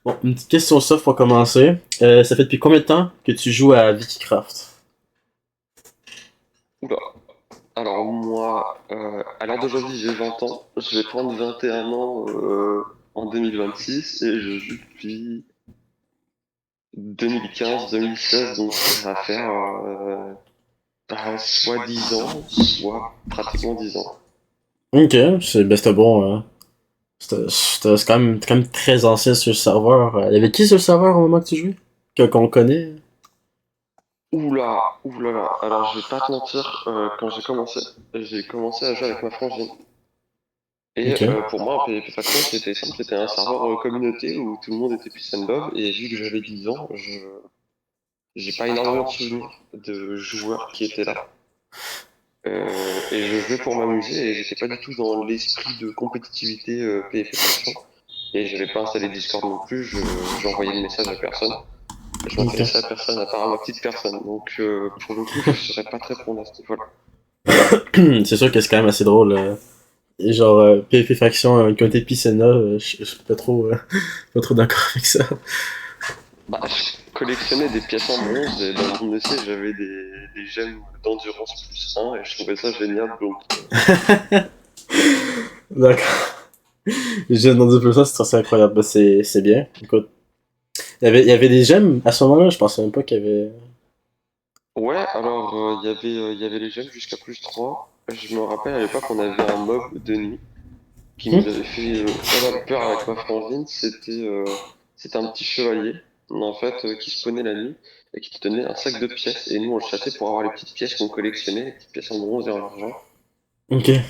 Bon, une petite question soft pour commencer. Ça fait depuis combien de temps que tu joues à Vickycraft? Oula. Alors moi, à l'heure d'aujourd'hui, j'ai 20 ans. Je vais prendre 21 ans en 2026 et je joue depuis 2015-2016, donc ça va faire soit 10 ans, soit pratiquement 10 ans. Ok, c'était bon. C'est quand même très ancien sur le serveur. Il y avait qui sur le serveur au moment que tu jouais? Qu'on connaît? Oula, oula là. Alors je vais pas te mentir, quand j'ai commencé à jouer avec ma frangine. Et Ok. pour moi, un PvP Faction, c'était simple, c'était un serveur communauté où tout le monde était peace and love. Et vu que j'avais 10 ans, j'ai pas énormément de souvenirs de joueurs qui étaient là. Et je jouais pour m'amuser et j'étais pas du tout dans l'esprit de compétitivité PvP Faction. Et j'avais pas installé Discord non plus, j'envoyais le message à personne. Je Ok. m'intéressais à personne à part à ma petite personne. Donc pour le coup, je serais pas très prompt à ce niveau-là. C'est sûr que c'est quand même assez drôle. Et genre, PvP Faction, une communauté de Piscina, je suis pas trop, pas trop d'accord avec ça. Bah, je collectionnais des pièces en bronze et dans mon essai, j'avais des gemmes d'endurance +1 et je trouvais ça génial. Donc, D'accord. J'ai entendu plus ça, c'est incroyable. Bah, c'est bien. Écoute, il y avait des gemmes à ce moment-là, je pensais même pas qu'il y avait. ouais, alors il y avait les gemmes jusqu'à +3. Je me rappelle à l'époque, on avait un mob de nuit qui Hmm? nous avait fait pas mal peur avec ma frangine. C'était un petit chevalier, en fait, qui spawnait la nuit et qui te donnait un sac de pièces. Et nous, on le chassait pour avoir les petites pièces qu'on collectionnait, les petites pièces en bronze et en argent. Ok. Et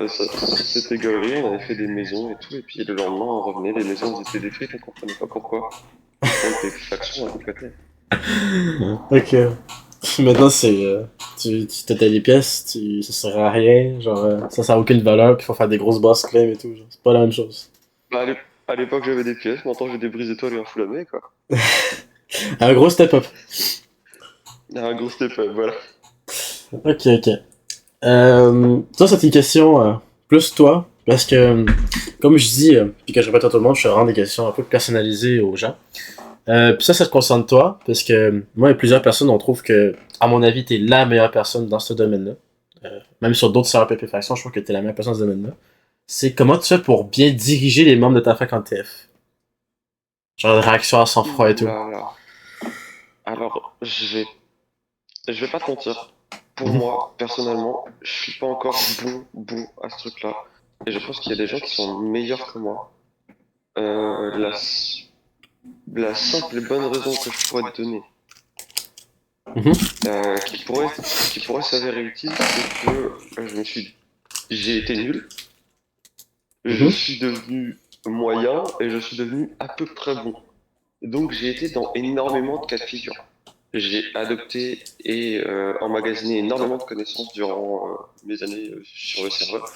c'était gaulerie, on avait fait des maisons et tout, et puis le lendemain on revenait, les maisons elles étaient détruites, on comprenait pas pourquoi. Pourtant le faction à côté. Ok. Maintenant, tu t'étais les pièces, ça sert à rien, genre, ça a aucune valeur, puis faut faire des grosses boss claims et tout, genre, c'est pas la même chose. Bah, à l'époque j'avais des pièces, maintenant j'ai des brises étoiles et un full quoi. Un gros step up. Un gros step up, voilà. Ok, ok. Ça, c'est une question plus toi, parce que, comme je dis, puis que je répète à tout le monde, je fais vraiment des questions un peu personnalisées aux gens. Puis ça te concerne toi, parce que moi et plusieurs personnes, on trouve que, à mon avis, t'es la meilleure personne dans ce domaine-là. Même sur d'autres serveurs PP Faction, je trouve que t'es la meilleure personne dans ce domaine-là. C'est comment tu fais pour bien diriger les membres de ta fac en TF. Genre de réaction à sang-froid et Ouh tout. là là. Alors je vais pas te mentir. Pour Mhm. moi, personnellement, je suis pas encore bon à ce truc-là. Et je pense qu'il y a des gens qui sont meilleurs que moi. Euh, la, la simple et bonne raison que je pourrais te donner, Mhm. qui pourrait s'avérer utile, c'est que j'ai été nul, je Mhm. suis devenu moyen et je suis devenu à peu près bon. Donc j'ai été dans énormément de cas de figure. J'ai adopté et emmagasiné énormément de connaissances durant mes années sur le serveur,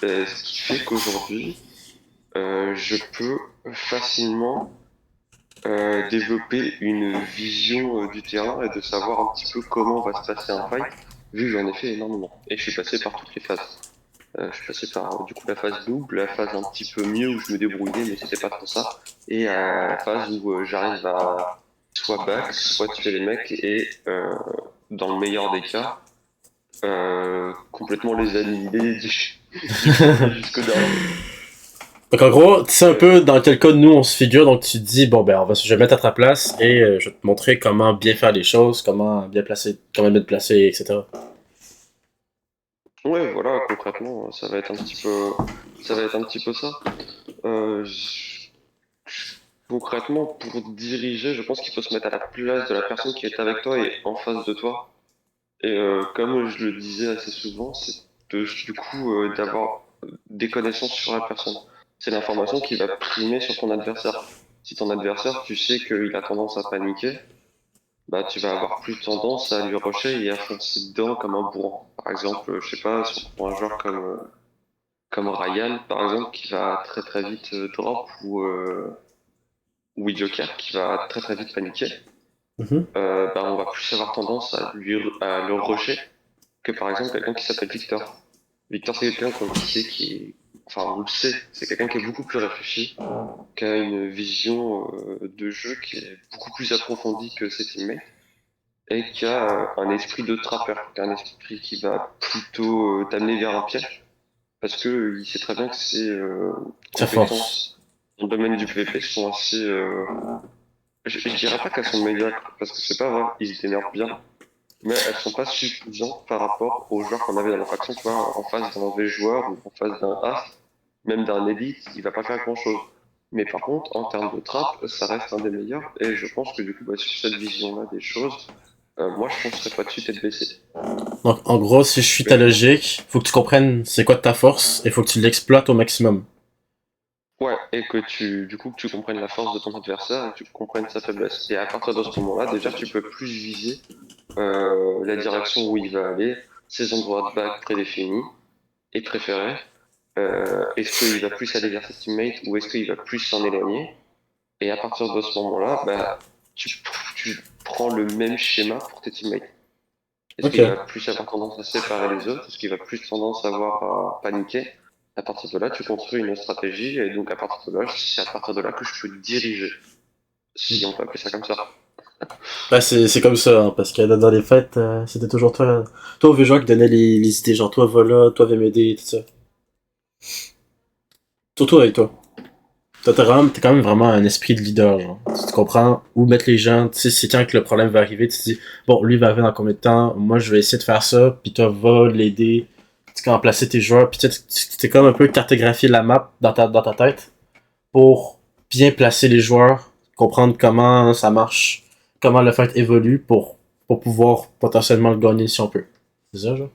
ce qui fait qu'aujourd'hui, je peux facilement développer une vision du terrain et de savoir un petit peu comment va se passer un fight, vu que j'en ai fait énormément. Et je suis passé par toutes les phases. Je suis passé par du coup la phase double, la phase un petit peu mieux où je me débrouillais mais c'était pas trop ça, et la phase où j'arrive à soit back, soit tuer les mecs et dans le meilleur des cas, complètement les annihiler du premier jusqu'au dernier. Donc en gros, tu sais un Ouais, peu dans quel cas nous on se figure, donc tu te dis, bon ben je vais mettre à ta place et je vais te montrer comment bien faire les choses, comment bien placer, comment bien te placer, etc. ouais, voilà, concrètement, ça va être un petit peu ça. Euh, je- Concrètement, pour diriger, je pense qu'il faut se mettre à la place de la personne qui est avec toi et en face de toi. Et comme je le disais assez souvent, c'est du coup d'avoir des connaissances sur la personne. C'est l'information qui va primer sur ton adversaire. Si ton adversaire, tu sais qu'il a tendance à paniquer, bah tu vas avoir plus tendance à lui rusher et à foncer dedans comme un bourrin. Par exemple, je sais pas, si on prend un joueur comme Ryan, par exemple, qui va très très vite drop ou Joker, qui va très très vite paniquer, Mhm. bah, on va plus avoir tendance à le rusher que par exemple quelqu'un qui s'appelle Victor. Victor, c'est quelqu'un qu'on qui sait enfin on le sait, c'est quelqu'un qui est beaucoup plus réfléchi, qui a une vision de jeu qui est beaucoup plus approfondie que ses teammates, et qui a un esprit de trappeur, qui a un esprit qui va plutôt t'amener vers un piège, parce que il sait très bien que ses Sa force. compétences dans le domaine du PvP sont assez... je dirais pas qu'elles sont médiocres, parce que c'est pas vrai, ils se démerdent bien, mais elles sont pas suffisantes par rapport aux joueurs qu'on avait dans la faction, tu vois, en face d'un mauvais joueur ou en face d'un As, même d'un Elite, il va pas faire grand-chose. Mais par contre, en termes de trap, ça reste un des meilleurs, et je pense que du coup, bah, sur cette vision-là des choses, moi je foncerais pas dessus tête baissée. Donc, en gros, si je suis ta Mais logique, faut que tu comprennes c'est quoi ta force et faut que tu l'exploites au maximum. ouais, et que du coup, que tu comprennes la force de ton adversaire et que tu comprennes sa faiblesse. Et à partir de ce moment-là, déjà, tu peux plus viser la direction où il va aller, ses endroits de back prédéfinis et préférés. Est-ce qu'il va plus aller vers ses teammates ou est-ce qu'il va plus s'en éloigner? Et à partir de ce moment-là, bah, tu prends le même schéma pour tes teammates. Est-ce Ok. qu'il va plus avoir tendance à séparer les autres? Est-ce qu'il va plus tendance à avoir à paniquer? À partir de là, tu construis une stratégie et donc à partir de là, c'est à partir de là que je peux te diriger, si on peut appeler ça comme ça. Bah, c'est comme ça, hein, parce que dans les fêtes, c'était toujours toi, toi, Véjo, qui donnait les idées, genre, toi, voilà, toi, m'aider, tout ça. Surtout avec toi. Toi, t'as quand même vraiment un esprit de leader, genre. Tu comprends où mettre les gens, tu sais, c'est quand que le problème va arriver, tu te dis, bon, lui va arriver dans combien de temps, moi, je vais essayer de faire ça, puis toi, va l'aider, tu sais, placer tes joueurs, puis tu t'es comme un peu cartographié la map dans ta tête pour bien placer les joueurs, comprendre comment ça marche, comment le fight évolue pour pouvoir potentiellement le gagner si on peut. C'est ça, genre?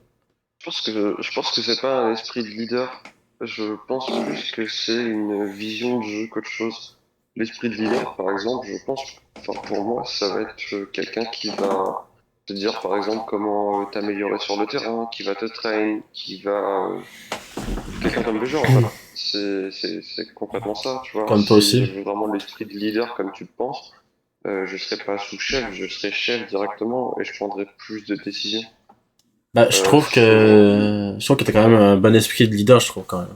Je pense que c'est pas un esprit de leader. Je pense plus que c'est une vision de jeu qu'autre chose. L'esprit de leader, par exemple, je pense, enfin pour moi, ça va être quelqu'un qui va te dire, par exemple, comment t'améliorer sur le terrain, qui va te train, qui va quelqu'un comme le genre en fait. C'est complètement ça, tu vois. Comme toi Si aussi. j'avais vraiment l'esprit de leader comme tu le penses, je serais pas sous-chef, je serais chef directement et je prendrais plus de décisions. Bah, Si je trouve que t'as quand même un bon esprit de leader, je trouve, quand même.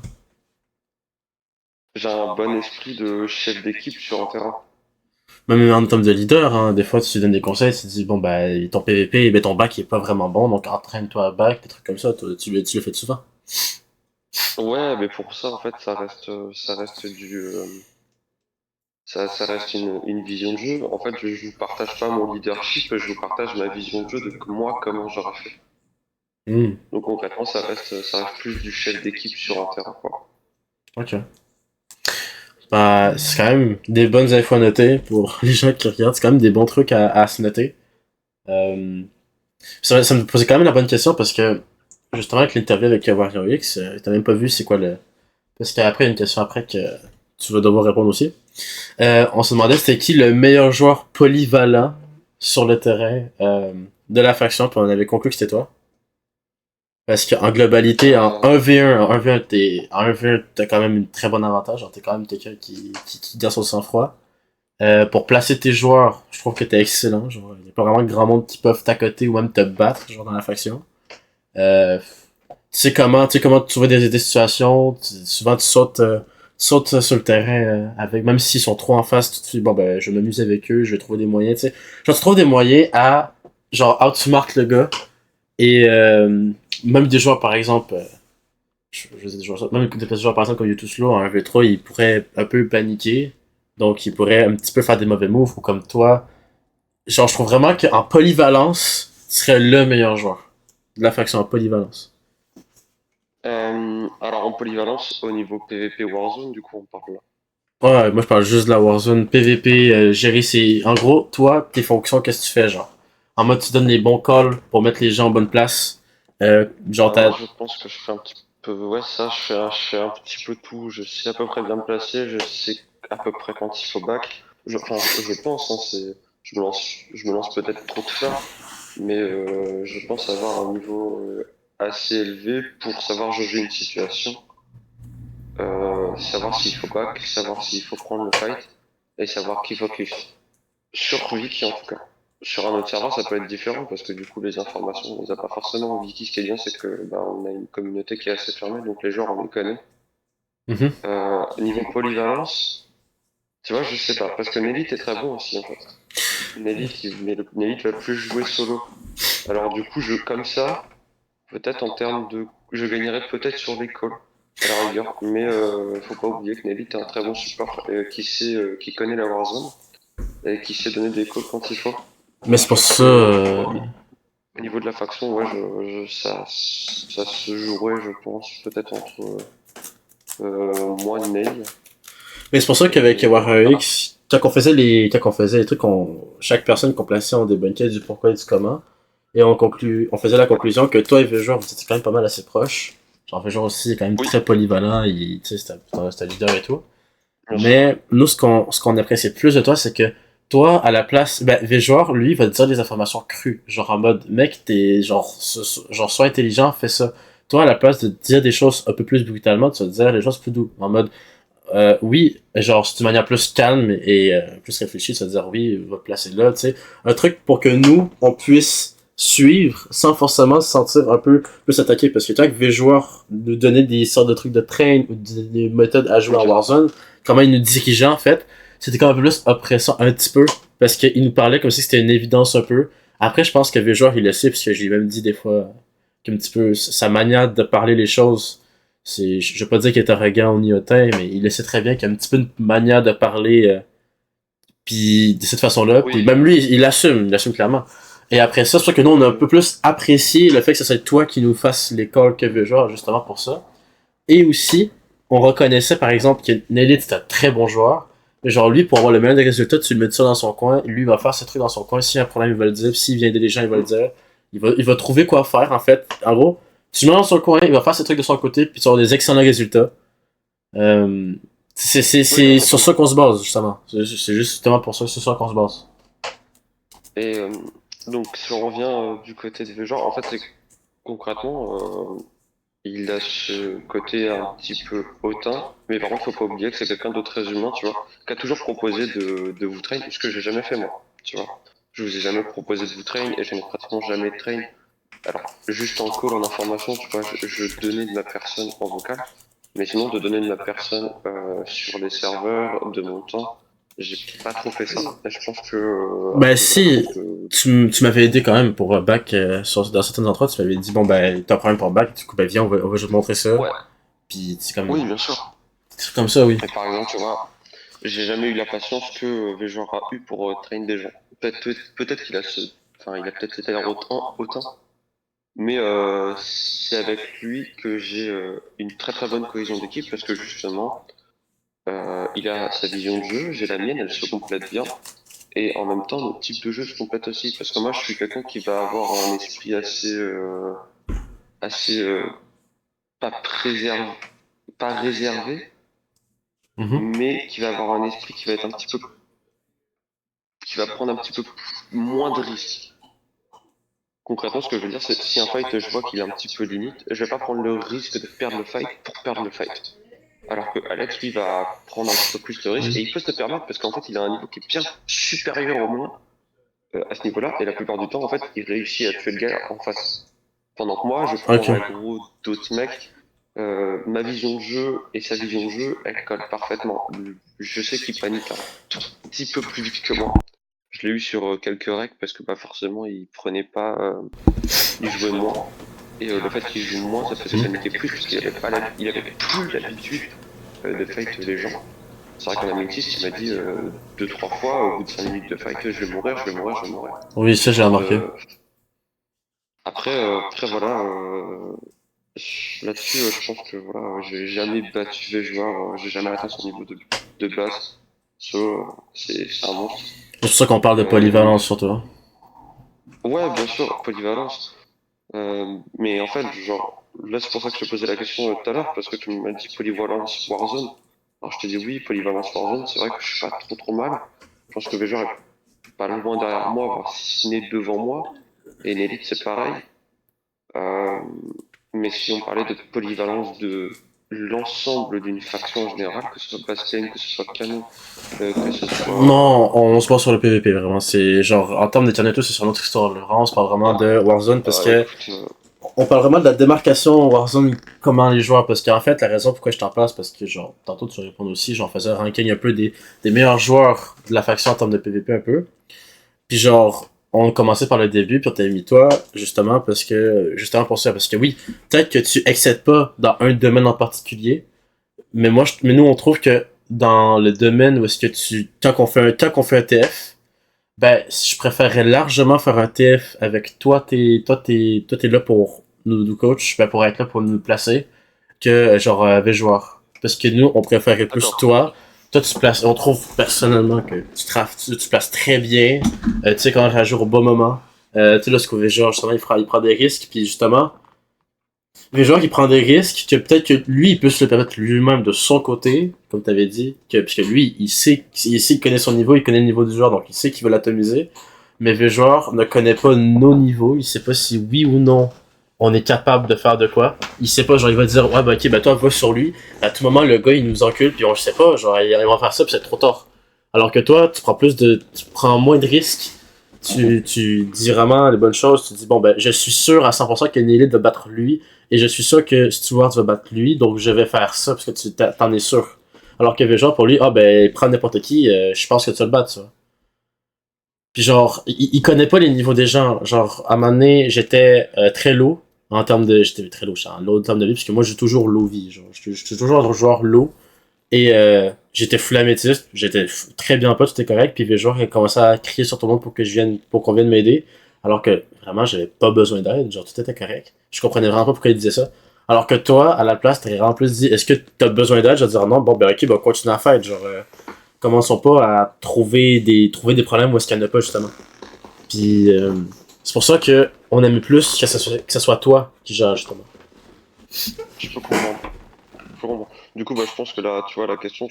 j'ai un bon esprit de chef d'équipe sur un terrain. Même en termes de leader, hein, des fois, tu donnes des conseils, tu te dis, bon, bah, ton PVP, ben, ton bac il est pas vraiment bon, donc entraîne-toi à bac, des trucs comme ça, tu le fais souvent. Ouais, mais pour ça, en fait, ça reste ça reste une vision de jeu. En fait, je vous partage pas mon leadership, je vous partage ma vision de jeu de moi, comment j'aurais fait. Hmm, Donc concrètement, ça reste plus du chef d'équipe sur un terrain, quoi. ok. Bah, c'est quand même des bonnes infos à noter pour les gens qui regardent, c'est quand même des bons trucs à se noter. Euh, ça me posait quand même la bonne question parce que, justement, avec l'interview avec Wario X, t'as même pas vu c'est quoi le. Parce qu'après, il y a une question après que tu vas devoir répondre aussi. On se demandait c'était qui le meilleur joueur polyvalent sur le terrain de la faction, puis on avait conclu que c'était toi. Parce qu'en globalité, en Euh, 1v1, en 1v1, t'as quand même une très bonne avantage. Genre, t'es quand même quelqu'un qui garde son sang-froid. Pour placer tes joueurs, je trouve que t'es excellent. Genre, il y a pas vraiment grand monde qui peuvent t'accoter ou même te battre, genre, dans la faction. Tu tu sais comment trouver des situations. Souvent, tu sautes sur le terrain avec, même s'ils sont trop en face, tu te dis, bon, ben, je vais m'amuser avec eux, je vais trouver des moyens, tu sais. Genre, tu trouves des moyens à, genre, outsmart le gars. Et même des joueurs, par exemple, je sais des joueurs, même des joueurs, par exemple, comme YouTube Slow, en 1v3, ils pourraient un peu paniquer. Donc, ils pourraient un petit peu faire des mauvais moves, ou comme toi. Genre, je trouve vraiment qu'en polyvalence, tu serais le meilleur joueur de la faction en polyvalence. alors en polyvalence, au niveau PvP Warzone, du coup, on parle là. Ouais, moi je parle juste de la Warzone, PVP, gérer ses. En gros, toi, tes fonctions, qu'est-ce que tu fais, genre? En mode, tu donnes les bons calls pour mettre les gens en bonne place. Genre, Moi, t'as. je pense que je fais un petit peu, ouais, ça, je fais un petit peu tout. Je sais à peu près bien me placer, je sais à peu près quand il faut back. Enfin, je pense, hein, je me lance peut-être trop de fleurs, mais je pense avoir un niveau assez élevé pour savoir jauger une situation, savoir s'il faut back, savoir s'il faut prendre le fight, et savoir qui focus. Sur Wiki en tout cas. Sur un autre serveur, ça peut être différent parce que du coup, les informations, on les a pas forcément. Wiki, ce qui est bien, c'est que bah, on a une communauté qui est assez fermée, donc les joueurs, on les connaît. Mhm. Niveau polyvalence, tu vois, je sais pas, parce que Nelly est très bon aussi en fait. Nelly va plus jouer solo. Alors du coup, comme ça, peut-être en termes de, je gagnerais peut-être sur les calls à la rigueur, mais faut pas oublier que Nelly est un très bon support qui connaît la Warzone et qui sait donner des calls quand il faut. Mais Donc c'est je pour pense ça. que au niveau de la faction, ouais, ça se jouerait, je pense, peut-être entre moi, Ney, Mais c'est pour ça qu'avec et Warrior Tara. X, quand on faisait les trucs, chaque personne qu'on plaçait, on débunkait du pourquoi et du comment. Et on faisait la Ouais. conclusion que toi et Vejor, vous étiez quand même pas mal assez proches. Genre, Vejor aussi est quand même Oui, très polyvalent, tu sais, c'était un leader et tout. bien sûr. Mais nous, ce qu'on appréciait plus de toi, c'est que toi, à la place, ben, Vejor, lui, va te dire des informations crues. Genre en mode, mec, t'es genre, genre, sois intelligent, fais ça. Toi, à la place de dire des choses un peu plus brutalement, tu vas te dire les choses plus doux. En mode, oui, genre, c'est une manière plus calme et plus réfléchie, tu vas te dire oui, va te placer là, tu sais. Un truc pour que nous, on puisse suivre sans forcément se sentir un peu plus attaqué. Parce que quand les joueurs nous donnaient des sortes de trucs de train ou des méthodes à jouer en Ok. Warzone, comment ils nous dirigeaient en fait, c'était quand même un peu plus oppressant un petit peu. Parce qu'ils nous parlaient comme si c'était une évidence un peu. Après, je pense que Vjor, il le sait, parce que j'ai même dit des fois qu'un petit peu sa manière de parler les choses, je veux pas dire qu'il est arrogant ou ni hautain, mais il le sait très bien qu'il y a un petit peu une manière de parler, puis de cette façon-là, puis Oui, même lui, il assume clairement. Et après ça, c'est sûr que nous, on a un peu plus apprécié le fait que ce soit toi qui nous fasse les calls que veut joueur, justement pour ça. Et aussi, on reconnaissait par exemple que Nelly est un très bon joueur. Mais genre lui, pour avoir le meilleur des résultats, tu le mets ça dans son coin, lui il va faire ses trucs dans son coin. S'il y a un problème, il va le dire. S'il vient aider les gens, il va le dire. Il va trouver quoi faire en fait. En gros, tu le mets dans son coin, il va faire ses trucs de son côté, puis tu vas avoir des excellents résultats. Euh, oui, c'est sur ça complètement. qu'on se base, justement. C'est justement pour ça, c'est sur ça qu'on se base. Et donc, si on revient du côté de Vejor, en fait, c'est que, concrètement, il a ce côté un petit peu hautain, mais par contre, faut pas oublier que c'est quelqu'un de très humain, tu vois, qui a toujours proposé de vous train, ce que j'ai jamais fait moi, tu vois. Je vous ai jamais proposé de vous train et j'en ai pratiquement jamais train. Alors, juste en call, en information, tu vois, je donnais de ma personne en vocal, mais sinon, de donner de ma personne sur les serveurs, de mon temps, j'ai pas trop fait ça. Et je pense que, à Ben cause de la façon si, que... tu m'avais aidé quand même pour bac, dans certains endroits, tu m'avais dit, bon ben, t'as un problème pour bac, du coup, ben viens, on va juste te montrer ça. Ouais, Puis oui, bien sûr. c'est comme ça, oui. Et par exemple, tu vois, j'ai jamais eu la patience que Vejor a eu pour train des gens. Peut-être qu'il a enfin, il a peut-être été hautain, mais c'est avec lui que j'ai une très très bonne cohésion d'équipe parce que justement, il a sa vision de jeu, j'ai la mienne, elle se complète bien. Et en même temps, notre type de jeu se complète aussi. Parce que moi, je suis quelqu'un qui va avoir un esprit assez pas préservé, pas réservé, Mhm. mais qui va avoir un esprit qui va être un petit peu, qui va prendre un petit peu moins de risques. Concrètement, ce que je veux dire, c'est si un fight, je vois qu'il est un petit peu limite, je vais pas prendre le risque de perdre le fight pour perdre le fight. Alors que Alex, lui, va prendre un petit peu plus de risques et il peut se le permettre parce qu'en fait, il a un niveau qui est bien supérieur au mien à ce niveau-là. Et la plupart du temps, en fait, il réussit à tuer le gars en face. Pendant que moi, je prends Ok. l'aggro d'autres mecs. Ma vision de jeu et sa vision de jeu, elle colle parfaitement. Je sais qu'il panique un tout petit peu plus vite que moi. Je l'ai eu sur quelques règles parce que bah, forcément, il prenait pas, il jouait moins. Et le fait qu'il joue moins, ça faisait paniquer plus parce qu'il avait pas il avait plus l'habitude de fight les gens. C'est vrai qu'en Améthyste, il m'a dit deux, trois fois, au bout de 5 minutes de fight, je vais mourir, je vais mourir, je vais mourir. Oui, ça j'ai remarqué. Euh, après voilà, là-dessus, je pense que voilà, j'ai jamais battu les joueurs, j'ai jamais atteint son niveau de base. C'est un monstre. C'est pour ça qu'on parle de Euh, polyvalence surtout. Hein. ouais, bien sûr, polyvalence. Mais en fait, genre, là, c'est pour ça que je te posais la question tout à l'heure, parce que tu m'as dit polyvalence Warzone. Alors, je te dis oui, polyvalence Warzone, c'est vrai que je suis pas trop trop mal. Je pense que Vejor est pas loin derrière moi, voire si ce n'est devant moi. Et Nelly, c'est pareil. Euh, mais si on parlait de polyvalence de l'ensemble d'une faction en général, que ce soit Bastion, que ce soit Canon, que ce soit... Non, on se base sur le PVP vraiment. C'est genre, en termes d'Eternal, c'est sur notre histoire. Là. Vraiment, on se parle vraiment de Warzone parce que écoute, on parle vraiment de la démarcation Warzone, comment les joueurs, parce qu'en fait, la raison pourquoi je t'en parle, c'est parce que, genre, tantôt tu réponds aussi, j'en faisais un ranking un peu des meilleurs joueurs de la faction en termes de PvP un peu. Puis genre, on commençait par le début, puis on t'avait mis toi, justement pour ça, parce que oui, peut-être que tu excèdes pas dans un domaine en particulier, mais mais nous on trouve que dans le domaine où est-ce que quand on fait un TF, ben, je préférerais largement faire un TF avec toi t'es là pour nous coach, ben, pour être là pour nous placer, que, genre, avec joueur. Parce que nous, on préférait plus D'accord. toi, tu places, on trouve personnellement que tu places très bien, tu sais, quand on réagir au bon moment. Tu sais, là, ce que genre, justement, il prend des risques, puis justement, les joueurs qui prend des risques, que peut-être que lui, il peut se le permettre lui-même de son côté, comme tu avais dit, puisque lui, il connaît son niveau, il connaît le niveau du joueur, donc il sait qu'il veut l'atomiser. Mais le joueur ne connaît pas nos niveaux, il sait pas si oui ou non on est capable de faire de quoi. Il sait pas, genre il va dire ouais bah ok bah toi va sur lui. À tout moment le gars il nous encule puis on le sait pas, genre il va faire ça puis c'est trop tard. Alors que toi tu prends moins de risques, tu dis vraiment les bonnes choses, tu dis bon ben je suis sûr à 100% que Nelly va battre lui et je suis sûr que Stewart va battre lui donc je vais faire ça parce que t'en es sûr. Alors que genre pour lui ah ben prends n'importe qui, je pense que tu vas le battre ça. Puis genre, il connaît pas les niveaux des gens. Genre, à un moment donné, j'étais très low en termes de... J'étais très low, j'étais en low en termes de vie, parce que moi, j'ai toujours low vie. Genre, je suis toujours un joueur low. Et j'étais full améthyste, très bien pas, tout était correct. Puis les joueurs ont commencé à crier sur tout le monde pour qu'on vienne m'aider. Alors que, vraiment, j'avais pas besoin d'aide. Genre, tout était correct. Je comprenais vraiment pas pourquoi il disait ça. Alors que toi, à la place, t'aurais vraiment plus dit, est-ce que t'as besoin d'aide? Je vais dire non, bon, ben ok, ben continue à faire. Genre, commençons pas à trouver des problèmes où est-ce qu'il n'y en a pas, justement. Puis c'est pour ça que on aime plus que ce soit toi qui gère, justement. Je peux comprendre. Je peux comprendre. Du coup, bah, je pense que là, tu vois, la question,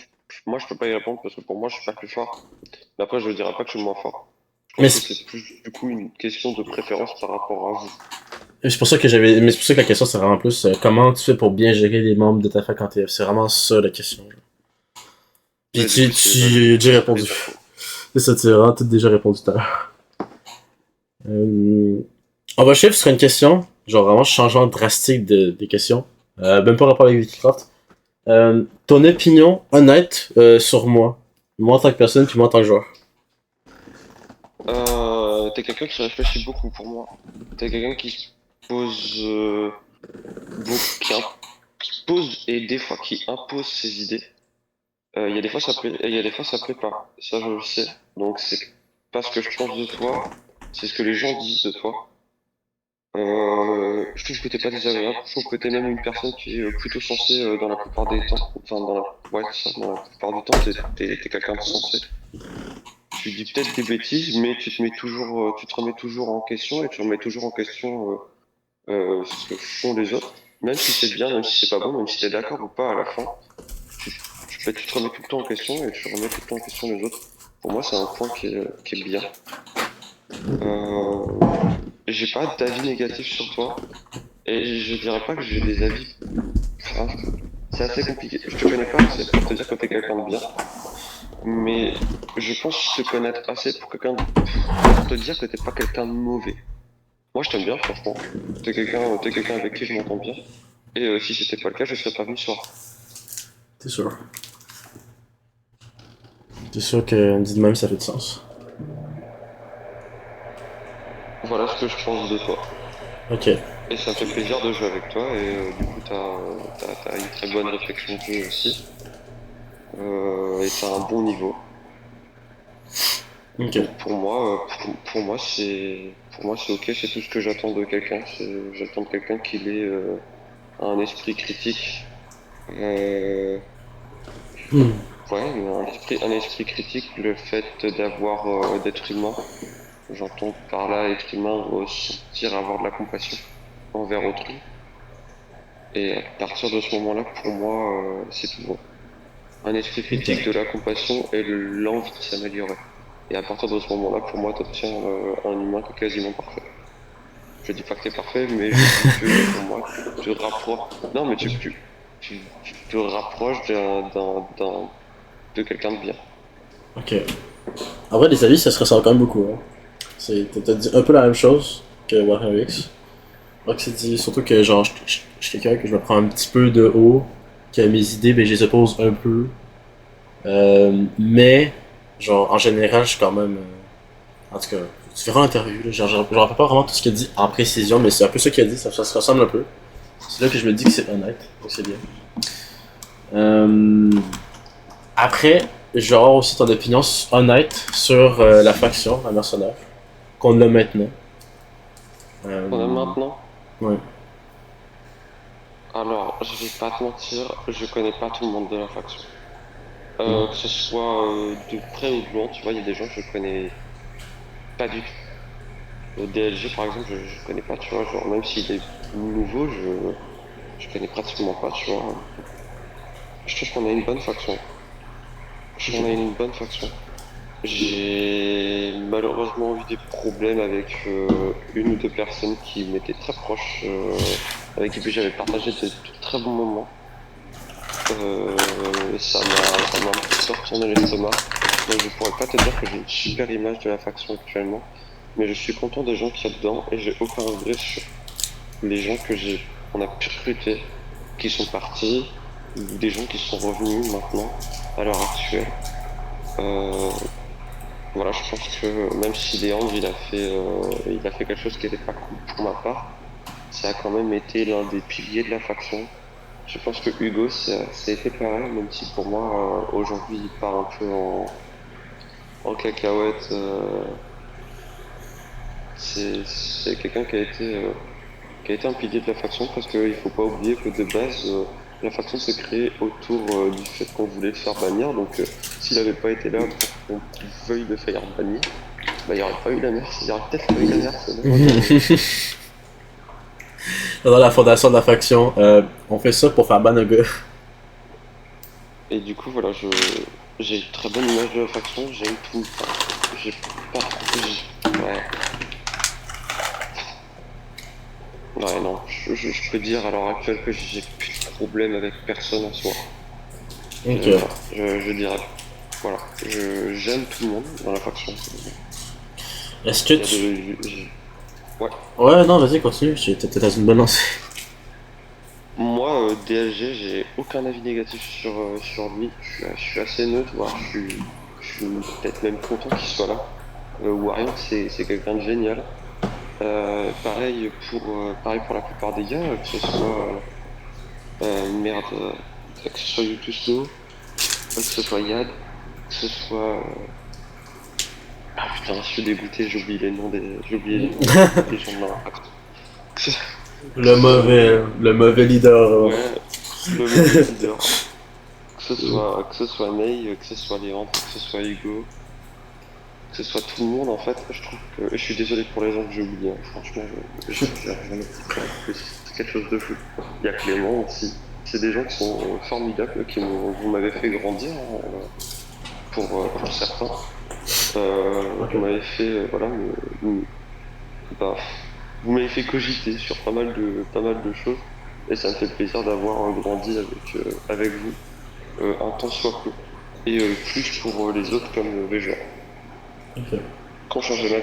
moi, je peux pas y répondre parce que pour moi, je suis pas plus fort. Mais après, je dirais pas que je suis moins fort. Je Mais pense que c'est plus, du coup, une question de préférence par rapport à vous. c'est pour ça que mais c'est pour ça que la question c'est vraiment plus comment tu fais pour bien gérer les membres de ta faculté. C'est vraiment ça la question. Puis Mais du coup, tu as déjà c'est répondu. valide à fond. C'est ça, tu as vraiment tout déjà répondu tout à l'heure. Euh, on va chiffre sur une question, genre vraiment changement drastique des questions. Même pas rapport avec Wikicraft. Ton opinion honnête sur moi en tant que personne, puis moi en tant que joueur. T'es quelqu'un qui réfléchit beaucoup pour moi. T'es quelqu'un qui se pose beaucoup, qui pose et des fois qui impose ses idées. Il y a des fois ça plaît et il y a des fois ça plaît pas. Ça je le sais. Donc c'est pas ce que je pense de toi, c'est ce que les gens disent de toi. Je trouve que t'es pas désagréable. Je trouve que t'es même une personne qui est plutôt sensée dans la plupart des temps. Enfin dans la ouais c'est ça, dans la plupart du temps t'es quelqu'un de sensé. Tu dis peut-être des bêtises, mais tu te remets toujours en question et tu remets toujours en question ce que font les autres, même si c'est bien, même si c'est pas bon, même si t'es d'accord ou pas à la fin, tu, tu te remets tout le temps en question et tu remets tout le temps en question les autres. Pour moi, c'est un point qui est bien. Euh, j'ai pas d'avis négatif sur toi et je dirais pas que j'ai des avis. Enfin, c'est assez compliqué. Je te connais pas assez pour te dire que t'es quelqu'un de bien, mais je pense te connaître assez pour te dire que t'es pas quelqu'un de mauvais. Moi, je t'aime bien, franchement. T'es quelqu'un avec qui je m'entends bien. Et si c'était pas le cas, je serais pas venu ce soir. C'est sûr. C'est sûr que dit de même ça fait du sens. Voilà ce que je pense de toi. Ok. Et ça me fait plaisir de jouer avec toi. Et du coup, t'as une très bonne réflexion de jeu aussi. Et t'as un bon niveau. Ok. Donc pour moi, c'est ok. C'est tout ce que j'attends de quelqu'un. J'attends de quelqu'un qu'il ait un esprit critique. Euh, Hmm. ouais, mais un esprit critique, le fait d'être humain. J'entends par là être humain, ressentir, avoir de la compassion envers autrui. Et à partir de ce moment-là, pour moi, c'est tout bon. Un esprit Ok. critique, de la compassion et l'envie de s'améliorer. Et à partir de ce moment-là, pour moi, tu obtiens un humain qui est quasiment parfait. Je dis pas que t'es parfait, mais je dis que pour moi, tu te rapproches. Non, mais tu te rapproches de quelqu'un de bien. Ok. En vrai, les avis, ça se ressent quand même beaucoup. Hein. T'as dit un peu la même chose que Warhammer X. que c'est dit, surtout que genre, je suis quelqu'un que je me prends un petit peu de haut, que mes idées, ben, je les oppose un peu. Mais, genre, en général, je suis quand même. En tout cas, tu verras l'interview, là, genre, je me rappelle pas vraiment tout ce qu'il a dit en précision, mais c'est un peu ça qu'il a dit, ça se ressemble un peu. C'est là que je me dis que c'est honnête, donc c'est bien. Euh, Après, je vais avoir aussi ton opinion honnête sur la faction, la mercenaire, qu'on a maintenant. Euh, On a maintenant. ouais. Alors, je vais pas te mentir, je connais pas tout le monde de la faction. Non. Que ce soit de près ou de loin, tu vois, il y a des gens que je connais pas du tout. DLG, par exemple, je connais pas, tu vois, genre, même s'il est nouveau, je connais pratiquement pas, tu vois. Je trouve qu'on a une bonne faction. Je trouve qu'on a une bonne faction. J'ai malheureusement eu des problèmes avec une ou deux personnes qui m'étaient très proches, avec qui j'avais partagé de très bons moments. Ça m'a un petit peu retourné l'estomac. Donc je pourrais pas te dire que j'ai une super image de la faction actuellement, mais je suis content des gens qu'il y a dedans et j'ai aucun regret sur les gens qu'on a pu recruter, qui sont partis, ou des gens qui sont revenus maintenant, à l'heure actuelle. Euh, voilà, je pense que même si Léandre il a fait quelque chose qui n'était pas cool pour ma part, ça a quand même été l'un des piliers de la faction. Je pense que Hugo, ça a été pareil, même si pour moi, aujourd'hui, il part un peu en cacahuète. C'est quelqu'un qui a été un pilier de la faction parce qu'il faut pas oublier que de base, la faction s'est créée autour du fait qu'on voulait le faire bannir. Donc, s'il n'avait pas été là pour qu'on veuille le faire bannir, bah, il n'y aurait pas eu la merde. Il y aurait peut-être pas eu la merde, malheureusement. Dans la fondation de la faction, on fait ça pour faire ban un gars. Et du coup, voilà, j'ai une très bonne image de la faction. J'aime tout. Enfin, j'ai pas. Ouais. Ouais, non. Je peux dire à l'heure actuelle que j'ai plus de problème avec personne en soi. Ok. Voilà, je dirais. Voilà. J'aime tout le monde dans la faction. Est-ce que Il y a tu. ouais. Ouais, non, vas-y, continue, t'es dans une bonne lancée. Moi, DLG, j'ai aucun avis négatif sur lui. Je suis assez neutre, voire je suis peut-être même content qu'il soit là. Warrior, c'est quelqu'un de génial. Pareil pour la plupart des gars, que ce soit merde, que ce soit Yutusno, que ce soit Yad, que ce soit ah putain, je suis dégoûté, j'ai oublié les noms des gens de l'impact. Le mauvais leader. Ouais, le mauvais leader. Que ce soit Ney, que ce soit Léandre, que ce soit Hugo, que ce soit tout le monde en fait, je trouve que. Je suis désolé pour les gens que j'ai oubliés, hein. Franchement, j'en ai plus. C'est quelque chose de fou. Il y a Clément aussi. C'est des gens qui sont formidables, vous m'avez fait grandir, hein, pour certains. Ok. Vous m'avez fait, voilà, bah, vous m'avez fait cogiter sur pas mal de choses. Et ça me fait plaisir d'avoir grandi avec vous, un temps soit peu. Et plus pour les autres comme VGA. Ok. Qu'on changeait ma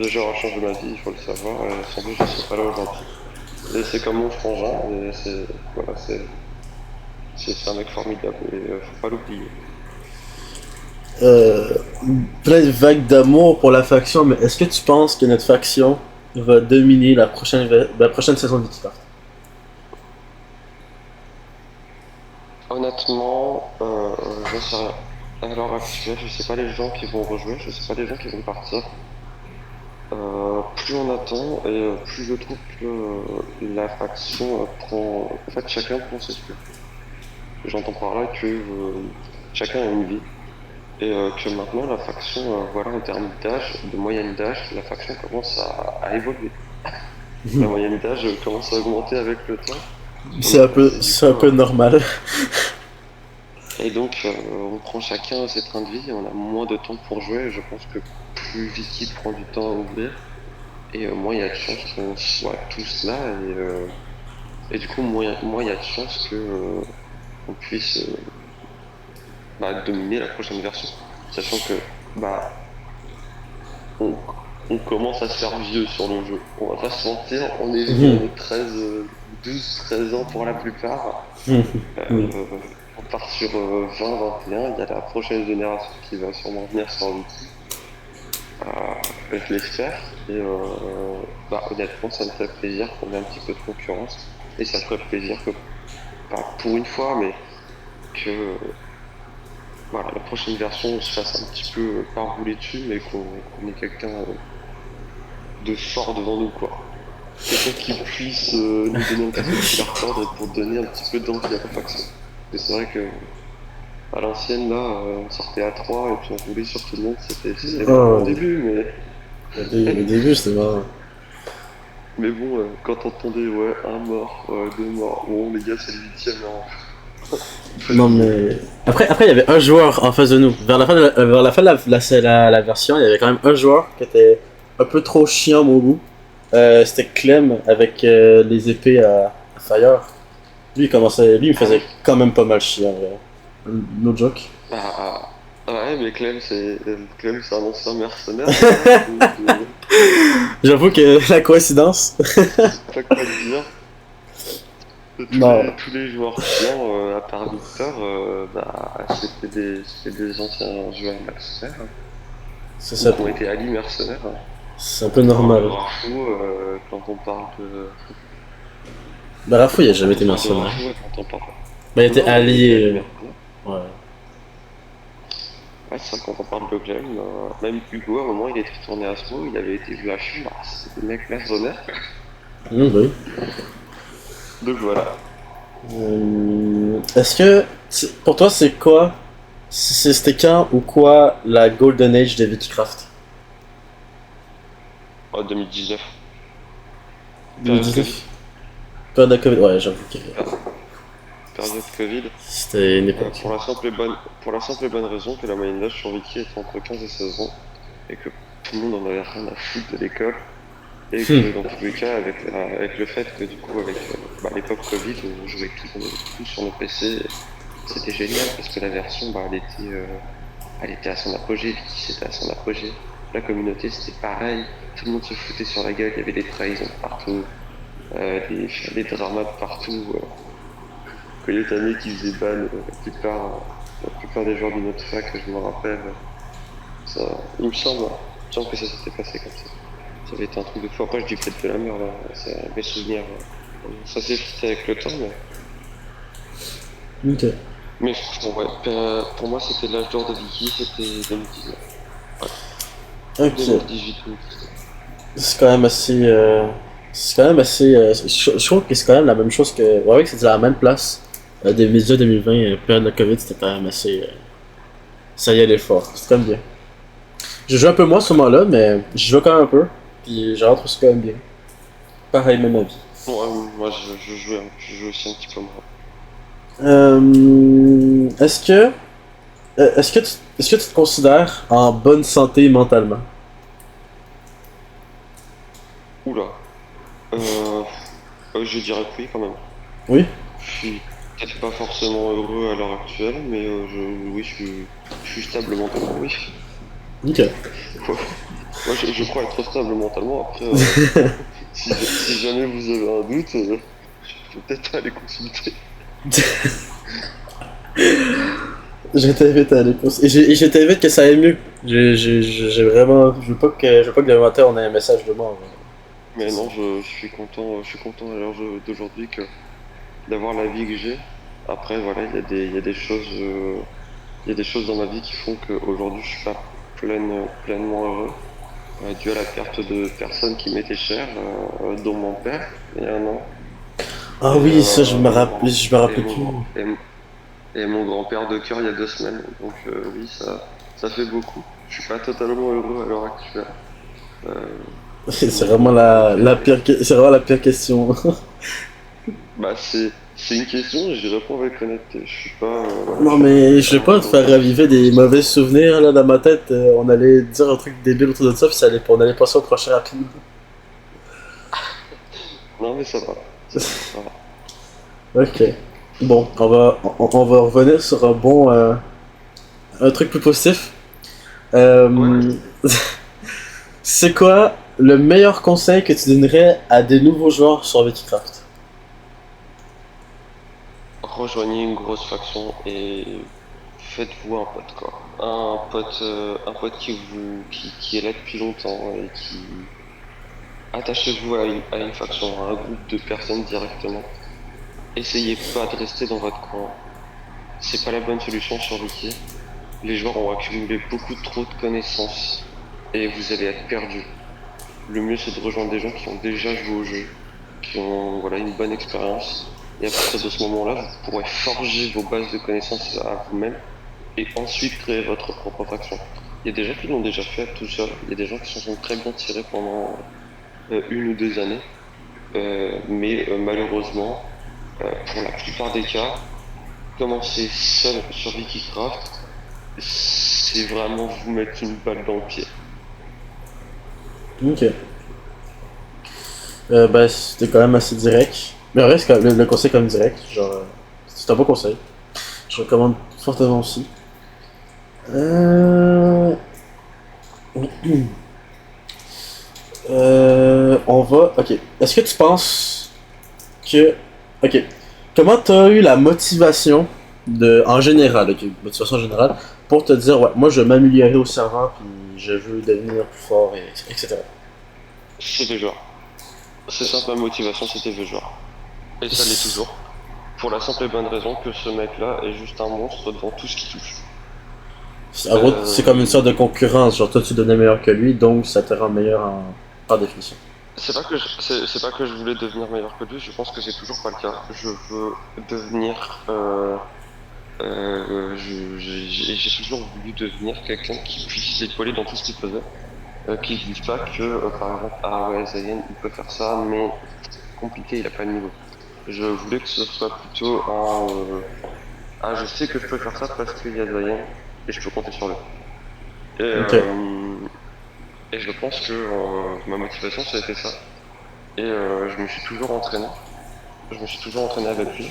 vie. VGA a changé ma vie, il faut le savoir. Et sans doute, je ne serais pas là aujourd'hui. Et c'est comme mon frangin. Et voilà, c'est un mec formidable. Et faut pas l'oublier. Euh, Plein de vagues d'amour pour la faction, mais est-ce que tu penses que notre faction va dominer la prochaine saison d'Equipa? Honnêtement, j'en sais rien. À l'heure actuelle, je sais pas les gens qui vont rejouer, je sais pas les gens qui vont partir. Plus on attend et plus je trouve que la faction prend. En fait, chacun prend ses trucs. J'entends par là que chacun a une vie et que maintenant la faction, voilà, en termes d'âge, de moyenne d'âge, la faction commence à évoluer. La moyenne d'âge commence à augmenter avec le temps. Et du C'est un coup, peu normal. on prend chacun ses trains de vie, on a moins de temps pour jouer. Et je pense que plus vite il prend du temps à ouvrir, et moins il y a de chances qu'on soit tous là. Et du coup, moins il y a de chances qu'on puisse dominer la prochaine version. Sachant que bah, on- on commence à se faire vieux sur le jeu. On va pas se mentir, on est Mhm. 13, 12, 13 ans pour la plupart. Mhm. Euh, Oui. on part sur 20, 21, il y a la prochaine génération qui va sûrement venir sur Wiki. Je l'espère. Et bah, honnêtement, ça me ferait plaisir qu'on ait un petit peu de concurrence. Et ça me ferait plaisir que, pas pour une fois, mais que voilà, la prochaine version, on se fasse un petit peu pas rouler dessus, mais qu'on ait quelqu'un de fort devant nous, quoi. Quelqu'un qui puisse nous donner un petit peu de fil à retordre pour donner un petit peu d'envie à la faction. Et c'est vrai que à l'ancienne, là, on sortait à 3 et puis on roulait sur tout le monde, c'était marrant au Oh, début, au début, c'était marrant. mais bon, quand on entendait, ouais, un mort, deux morts, bon, les gars, c'est le huitième, non, Non, fatigué. mais. Après, il y avait un joueur en face de nous. Vers la fin de la version, il y avait quand même un joueur qui était un peu trop chiant, à mon goût. C'était Clem avec les épées à Fire. Lui, il me Ah faisait oui? quand même pas mal chier, en vrai. No joke. Ouais, mais Clem, c'est un ancien mercenaire, hein, donc J'avoue que la coïncidence. je sais pas quoi te dire. Non, Tous les joueurs chiants, à part Victor, bah, c'était des anciens joueurs mercenaires, hein, c'est ou ça. qui ont été alliés mercenaires, hein. C'est un peu On parle de normal. Rafou, quand on parle de. Bah, Rafa, il a jamais Quand on été parle de mercenaire. Rafou, ouais, quand on parle. Bah, il était Non, mais il était allié allié. mercenaire. Ouais. Ouais, c'est vrai, quand on parle de Clem, même Hugo, à un moment, il était retourné à Smo, il avait été vu à Chine, bah, c'est des mecs mercenaires. Oui. Donc voilà. Est-ce que. Pour toi, c'est quoi. C'était quand ou quoi la Golden Age de Witchcraft? Oh, 2019, période 2019? Covid. Période de Covid. Ouais, j'avoue que Période Covid. c'était une époque. Pour la simple et bonne raison que la moyenne d'âge sur Wiki était entre 15 et 16 ans, et que tout le monde en avait rien à foutre de l'école, et Hmm. que dans tous les cas, avec le fait que du coup, avec bah, l'époque Covid, on jouait tout sur nos PC, c'était génial parce que la version, bah, elle était à son apogée, Wiki c'était à son apogée. La communauté c'était pareil, tout le monde se foutait sur la gueule, il y avait des trahisons de partout, des dramas de partout. Koyotami qui faisait ban la plupart des joueurs de notre fac, je me rappelle. Ça, il me semble que ça s'était passé comme ça. Ça avait été un truc de fou. Après, je dis peut-être de la merde, là. Mes souvenirs, ça s'est fixé avec le temps, Ok. mais franchement, ouais. Pour moi, c'était l'âge d'or de Vicky, c'était 2019. Ouais. Ok. 2018-2019. C'est quand même assez. C'est quand même assez. Je trouve que c'est quand même la même chose que. Ouais, que c'était à la même place. 2019, 2020, période de Covid, c'était quand même assez. Ça y allait fort. C'était quand même bien. Je joue un peu moins à ce moment-là, mais je joue quand même un peu. Puis je rentre aussi quand même bien. Pareil, même avis. Ouais, moi, je jouais aussi un petit peu moins. Est-ce que. Est-ce que tu te considères en bonne santé mentalement? Oula. Je dirais que oui, quand même. Oui? Je suis peut-être pas forcément heureux à l'heure actuelle, mais oui, je suis stable mentalement, oui. Ok. Moi, je crois être stable mentalement. Après, si jamais vous avez un doute, je peux peut-être aller consulter. Je t'invite à aller pour ça. Et je t'invite que ça aille mieux. J'ai vraiment. Je veux pas que le commentaire on ait un message de mort. Mais non, je suis content à l'heure d'aujourd'hui d'avoir la vie que j'ai. Après, voilà, il y a des choses, il y a des choses dans ma vie qui font qu'aujourd'hui, je suis pas pleinement heureux, dû à la perte de personnes qui m'étaient chères, dont mon père, il y a un an, Ah et, oui, ça je me et rappelais mon plus. grand, et mon grand-père de cœur il y a 2 semaines. Donc oui, ça fait beaucoup. Je suis pas totalement heureux à l'heure actuelle. Euh, C'est donc vraiment voilà. c'est vraiment la pire question. Bah c'est une question et j'y réponds avec honnêteté. Je suis pas voilà, je Non suis pas mais je vais totalement pas te heureux. faire raviver des mauvais souvenirs là dans ma tête. On allait dire un truc débile autour de ça puis on allait passer au prochain rapidement. Non mais ça va, ça va. Ok. Bon, on va revenir sur un truc plus positif. Ouais, Euh, C'est quoi le meilleur conseil que tu donnerais à des nouveaux joueurs sur Vikicraft? Rejoignez une grosse faction et faites-vous un pote, quoi. Un pote qui est là depuis longtemps et qui attachez-vous à une faction, à un groupe de personnes directement. Essayez pas de rester dans votre coin. C'est pas la bonne solution sur Wiki. Les joueurs ont accumulé beaucoup trop de connaissances et vous allez être perdu. Le mieux c'est de rejoindre des gens qui ont déjà joué au jeu, qui ont voilà, une bonne expérience. Et à partir de ce moment-là, vous pourrez forger vos bases de connaissances à vous-même et ensuite créer votre propre faction. Il y a des gens qui l'ont déjà fait tout seul, il y a des gens qui s'en sont très bien tirés pendant 1 ou 2 années, mais malheureusement, pour la plupart des cas, commencer seul sur Wikicraft, c'est vraiment vous mettre une balle dans le pied. Ok. Ben, c'était quand même assez direct. Mais en vrai, le conseil est quand même direct. Genre, c'est un bon conseil. Je recommande fortement aussi. Euh... On va. Ok. Est-ce que tu penses que. Ok. Comment t'as eu la motivation en général, ok, motivation en général, pour te dire, ouais, moi je veux m'améliorer au serveur, puis je veux devenir plus fort, etc. C'est les joueurs. C'est simple, ma motivation c'était les joueurs. Et ça l'est toujours. Pour la simple et bonne raison que ce mec-là est juste un monstre dans tout ce qui touche. En gros, c'est comme une sorte de concurrence, genre toi tu devenais meilleur que lui, donc ça te rend meilleur par définition. C'est pas que je voulais devenir meilleur que lui, je pense que c'est toujours pas le cas. Je veux devenir. J'ai toujours voulu devenir quelqu'un qui puisse s'épauler dans tout ce qu'il faisait. Qui ne dise pas que, par exemple, ah ouais, Zayn, il peut faire ça, mais c'est compliqué, il a pas le niveau. Je voulais que ce soit plutôt ah, je sais que je peux faire ça parce qu'il y a Zayn et je peux compter sur lui. Et, Ok. et je pense que ma motivation, ça a été ça. Et je me suis toujours entraîné. Je me suis toujours entraîné avec lui.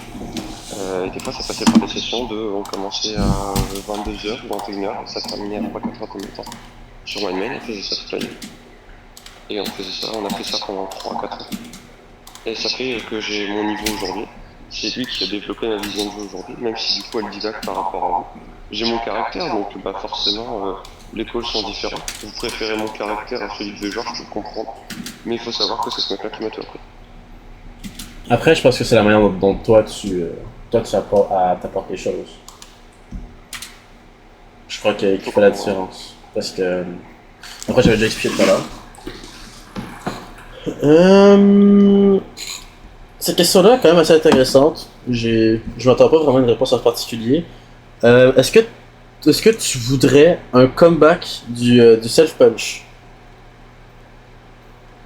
Et des fois, ça passait par des sessions on commençait à 22h ou 21h, et ça terminait à 3-4 heures de temps. Sur OneMail, on faisait ça toute la nuit. Et on a fait ça pendant 3-4 ans. Et ça fait que j'ai mon niveau aujourd'hui. C'est lui qui a développé ma vision de jeu aujourd'hui, même si du coup elle divague par rapport à vous. J'ai mon caractère, donc bah forcément les calls sont différents. Vous préférez mon caractère à celui de joueur, je peux le comprendre. Mais il faut savoir que c'est ce mec-là qui m'a tout appris. Après, je pense que c'est la manière dont toi tu t'apportes les choses. Je crois qu'il fait la différence. Parce que. Après, j'avais déjà expliqué tout à l'heure. Cette question-là est quand même assez intéressante. Je m'attends pas vraiment à une réponse en particulier. Est-ce que tu voudrais un comeback du self-punch?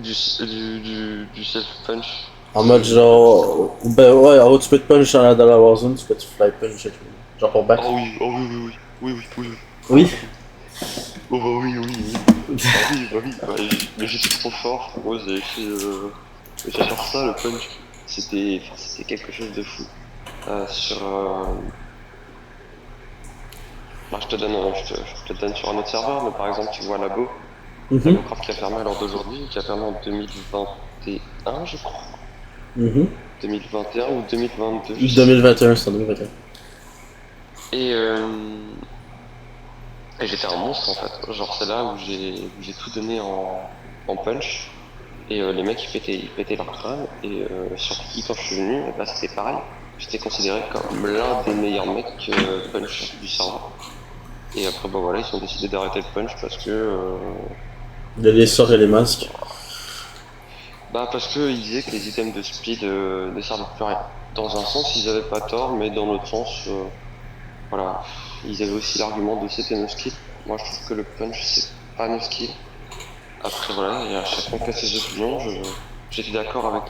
Du self-punch. En mode genre. Ben ouais, en gros, tu peux te punch dans la Warzone, tu peux te fly punch et tout. Genre pour back. Oh oui, oh oui, oui, oui, oui, oui, oui. Oui? Oh bah oui, oui, oui. Mais j'étais trop fort. Moi, j'adore ça, le punch. C'était quelque chose de fou. Bah, je te donne sur un autre serveur, mais par exemple, tu vois Labo, Mhm. Labocraft qui a fermé à l'heure d'aujourd'hui, qui a fermé en 2021, je crois. Mhm. 2021 ou 2022, je sais. 2021, c'est en 2021. Et, et j'étais un monstre en fait. Genre, c'est là où j'ai tout donné en punch. Et les mecs ils pétaient leur crâne. Et sur qui quand je suis venu, bah, c'était pareil. J'étais considéré comme l'un des meilleurs mecs punch du serveur. Et après bah voilà, ils ont décidé d'arrêter le punch parce que Il y a les sorts et les masques. bah parce que ils disaient que les items de speed ne servaient plus à rien. Dans un sens ils avaient pas tort, mais dans l'autre sens voilà, ils avaient aussi l'argument de c'était no skill. Moi je trouve que le punch c'est pas no skill. Après voilà, il y a chacun qui a ses opinions. J'étais d'accord avec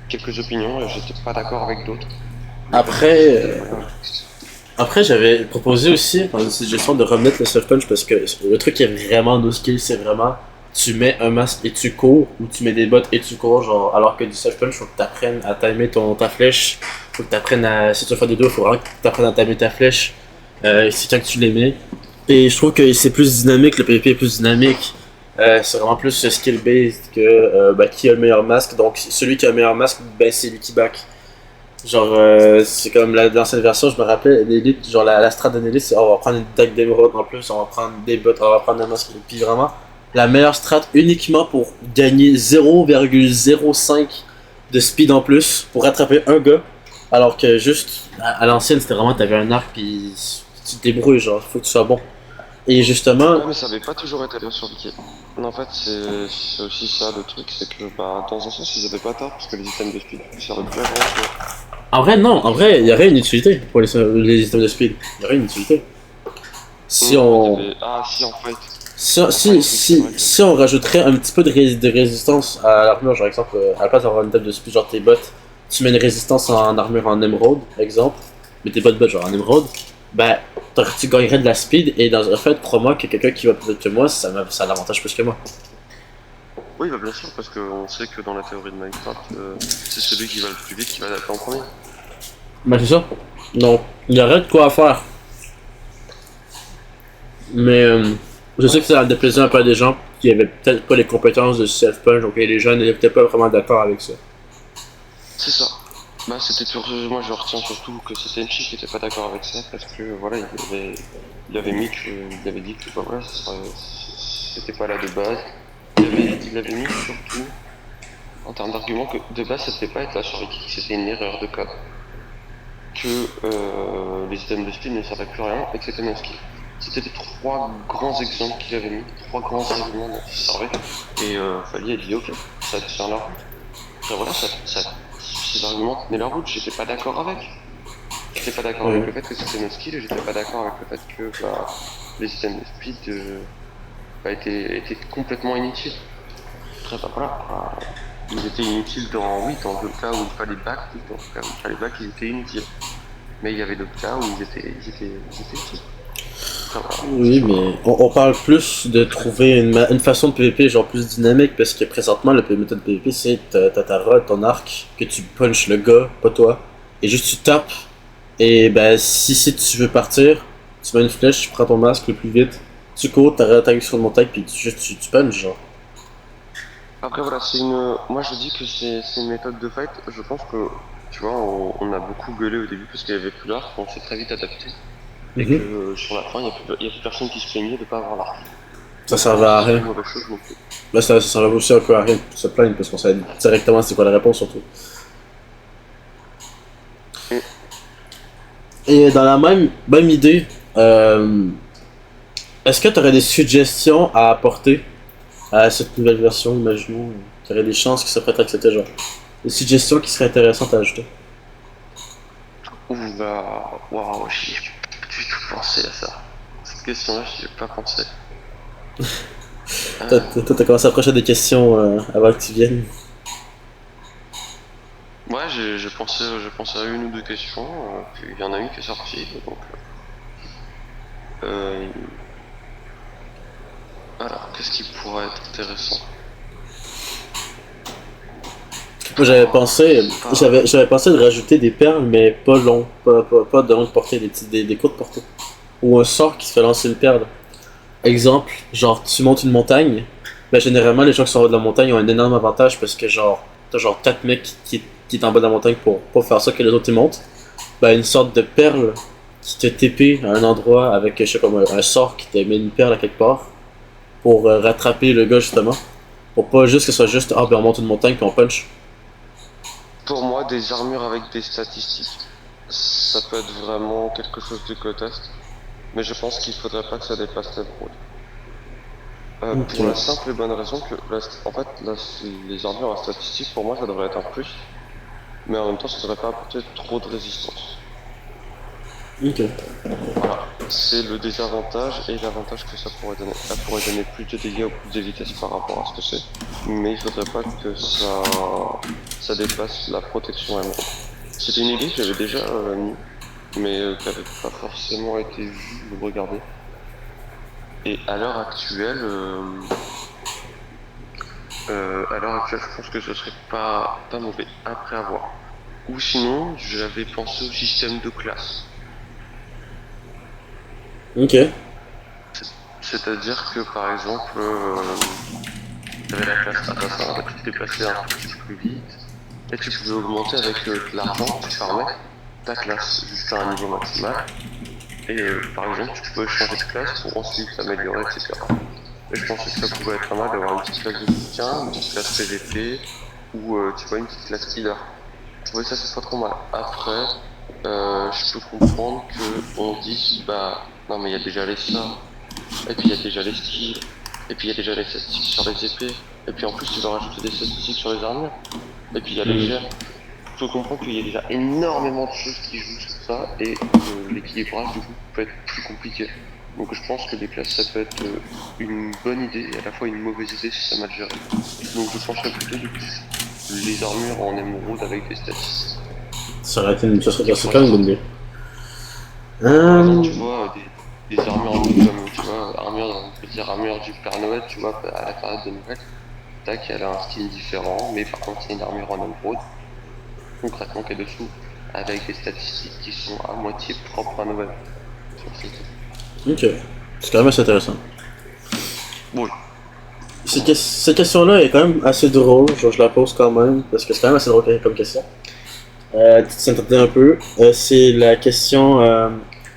quelques opinions et j'étais pas d'accord avec d'autres. Le punch Après, c'est voilà. après j'avais proposé aussi dans une suggestion de remettre le self-punch parce que le truc qui est vraiment no skill, c'est vraiment tu mets un masque et tu cours ou tu mets des bottes et tu cours, genre, alors que du self-punch, faut que tu apprennes à timer ta flèche, faut que tu apprennes à. Si tu veux faire des deux, faut vraiment que tu apprennes à timer ta flèche, c'est quand que tu les mets. Et je trouve que c'est plus dynamique, le PvP est plus dynamique. C'est vraiment plus skill-based que qui a le meilleur masque. Donc celui qui a le meilleur masque, ben c'est lui qui back. Genre, c'est comme l'ancienne version, je me rappelle, l'élite, genre la strat de l'élite, c'est on va prendre une deck d'émeraude en plus, on va prendre des bots, on va prendre un masque. Et puis vraiment, la meilleure strat uniquement pour gagner 0,05 de speed en plus pour rattraper un gars. Alors que juste, à l'ancienne, c'était vraiment, t'avais un arc, puis tu te débrouilles, genre, faut que tu sois bon. Et justement, Ouais, mais ça avait pas toujours été bien sur Wiki. En fait, c'est aussi ça le truc, c'est que bah, dans un sens, ils avaient pas tort, parce que les items de speed servaient plus à grand chose. en vrai, non, en vrai, il y aurait une utilité pour les systèmes de speed. Il y aurait une utilité. Si Non, il y on, avait. Ah, si, en fait. Si, En fait, oui, c'est vrai que. si on rajouterait un petit peu de résistance à l'armure, genre exemple, à la place d'avoir une table de speed, genre tes bottes, tu mets une résistance en armure en émeraude, exemple, mais tes bottes genre en émeraude, ben, tu gagnerais de la speed, et dans un fait, crois-moi que quelqu'un qui va plus vite que moi, ça a l'avantage plus que moi. Oui, bah, bien sûr, parce qu'on sait que dans la théorie de Minecraft, c'est celui qui va le plus vite qui va attaquer en premier. Ben c'est ça. Donc, il y aurait de quoi faire. Mais je sais Ouais, que ça a déplaisir un peu à des gens qui avaient peut-être pas les compétences de self-punch, donc les jeunes n'étaient peut-être pas vraiment d'accord avec ça. c'est ça. Bah, c'était sur. Moi, je retiens surtout que c'était une fille qui était pas d'accord avec ça, parce que voilà, il avait mis que. Il avait dit que bah, voilà, c'était pas là de base. Il avait mis surtout, en termes d'argument, que de base, ça devait pas être la sur Wiki, que c'était une erreur de code. Que les items de speed ne servaient plus à rien et que c'était non skill. C'était les trois grands exemples qu'il avait mis, trois grands arguments dont il servait. Et Fali a dit ok, ça tient la route. Après voilà, ces arguments tenaient la route, j'étais pas d'accord avec. J'étais pas d'accord avec Ouais. le fait que c'était no skill et j'étais pas d'accord avec le fait que bah, les items de speed étaient complètement inutiles. Après bah voilà, ils étaient inutiles dans le cas où il fallait back, oui, dans le cas où il fallait back, ils étaient inutiles. Mais il y avait d'autres cas où ils étaient utiles. Après, voilà, c'est Oui, sûr. mais on parle plus de trouver une façon de PvP genre plus dynamique parce que présentement, la méthode de PvP, c'est t'as ta rod, ton arc, que tu punches le gars, pas toi, et juste tu tapes. Et ben, si tu veux partir, tu mets une flèche, tu prends ton masque le plus vite, tu cours, t'attaques sur une montagne, puis tu punches, genre. Après, voilà, moi je dis que c'est une méthode de fight. Je pense que, tu vois, on a beaucoup gueulé au début parce qu'il y avait plus l'arc, on s'est très vite adapté. Et que Mhm. sur la fin, il y a plus personne qui se plaignait de pas avoir l'arc. Ça Donc pour servait moi, à c'est pas rien. une mauvaise chose non plus. Là, ça servait aussi un peu à rien de se plaindre parce qu'on savait directement c'est quoi la réponse surtout. Et Et dans la même idée, euh, est-ce que tu aurais des suggestions à apporter à cette nouvelle version, imaginons, qu'il y aurait des chances que ça pourrait être accepté, genre. Des suggestions qui seraient intéressantes à ajouter. ouh bah, waouh, j'y ai pas du tout pensé à ça. Cette question-là, j'y ai pas pensé. Toi, t'as commencé à approcher des questions avant que tu viennes. Ouais, j'ai pensé à une ou deux questions, puis il y en a une qui est sortie, donc euh, alors, qu'est-ce qui pourrait être intéressant? Moi, Oh, je sais pas. j'avais pensé de rajouter des perles, mais pas long, pas de longue portée, des courtes portées. Ou un sort qui se fait lancer une perle. Exemple, genre, tu montes une montagne, ben généralement, les gens qui sont en haut de la montagne ont un énorme avantage parce que, genre, t'as genre 4 mecs qui est en bas de la montagne pour faire ça que les autres ils montent. Ben, une sorte de perle qui te TP à un endroit avec, je sais pas moi, un sort qui te met une perle à quelque part pour rattraper le gars justement. Pour pas juste que ce soit juste, ah ben on monte une montagne puis on punch. Pour moi, des armures avec des statistiques, ça peut être vraiment quelque chose de grotesque, mais je pense qu'il faudrait pas que ça dépasse l'émeraude. Ok. Pour la simple et bonne raison que, en fait, les armures à statistiques, pour moi, ça devrait être un plus, mais en même temps, ça devrait pas apporter trop de résistance. Ok. Voilà, c'est le désavantage et l'avantage que ça pourrait donner. Ça pourrait donner plus de dégâts ou plus de vitesse par rapport à ce que c'est, mais il faudrait pas que ça dépasse la protection émeraude. C'était une idée que j'avais déjà mis, mais qui n'avait pas forcément été vue ou regardée. Et à l'heure actuelle, je pense que ce serait pas mauvais après avoir. Ou sinon, j'avais pensé au système de classe. Ok. C'est-à-dire que par exemple, tu avais la classe assassin, bah, tu te déplaçais un petit peu plus vite, et tu pouvais augmenter avec de l'argent, tu farmais ta classe jusqu'à un niveau maximal, et par exemple, tu pouvais changer de classe pour ensuite t'améliorer, etc. Et je pensais que ça pouvait être pas mal d'avoir une petite classe de soutien, une petite classe PVP, ou tu vois, une petite classe killer. Je trouvais ça, c'est pas trop mal. Après, je peux comprendre que on dise, bah, non mais il y a déjà les sorts, et puis il y a déjà les skills, et puis il y a déjà les statistiques sur les épées, et puis en plus tu vas rajouter des statistiques sur les armures, et puis il y a les Hmm. gers. Je peux comprendre qu'il y a déjà énormément de choses qui jouent sur ça, et l'équilibrage du coup peut être plus compliqué. Donc je pense que les classes ça peut être une bonne idée, et à la fois une mauvaise idée si ça mal géré. Donc je pencherais plutôt du coup les armures en émeraude avec des statistiques. Ça aurait été une, ça Qui serait pourraient quand même une bonne sortir. idée. Par exemple, tu Euh, vois, des armures un peu comme, tu vois, on peut dire armure du Père Noël, tu vois, à la période de Noël. Tac, elle a un skin différent, mais par contre, c'est une armure en émeraude, concrètement, qui est dessous, avec des statistiques qui sont à moitié propres à Noël sur le site. ok. C'est quand même assez intéressant. Oui, pour moi. Cette question-là est quand même assez drôle, genre je la pose quand même, parce que c'est quand même assez drôle comme question. Tu t'entendais un peu. C'est la question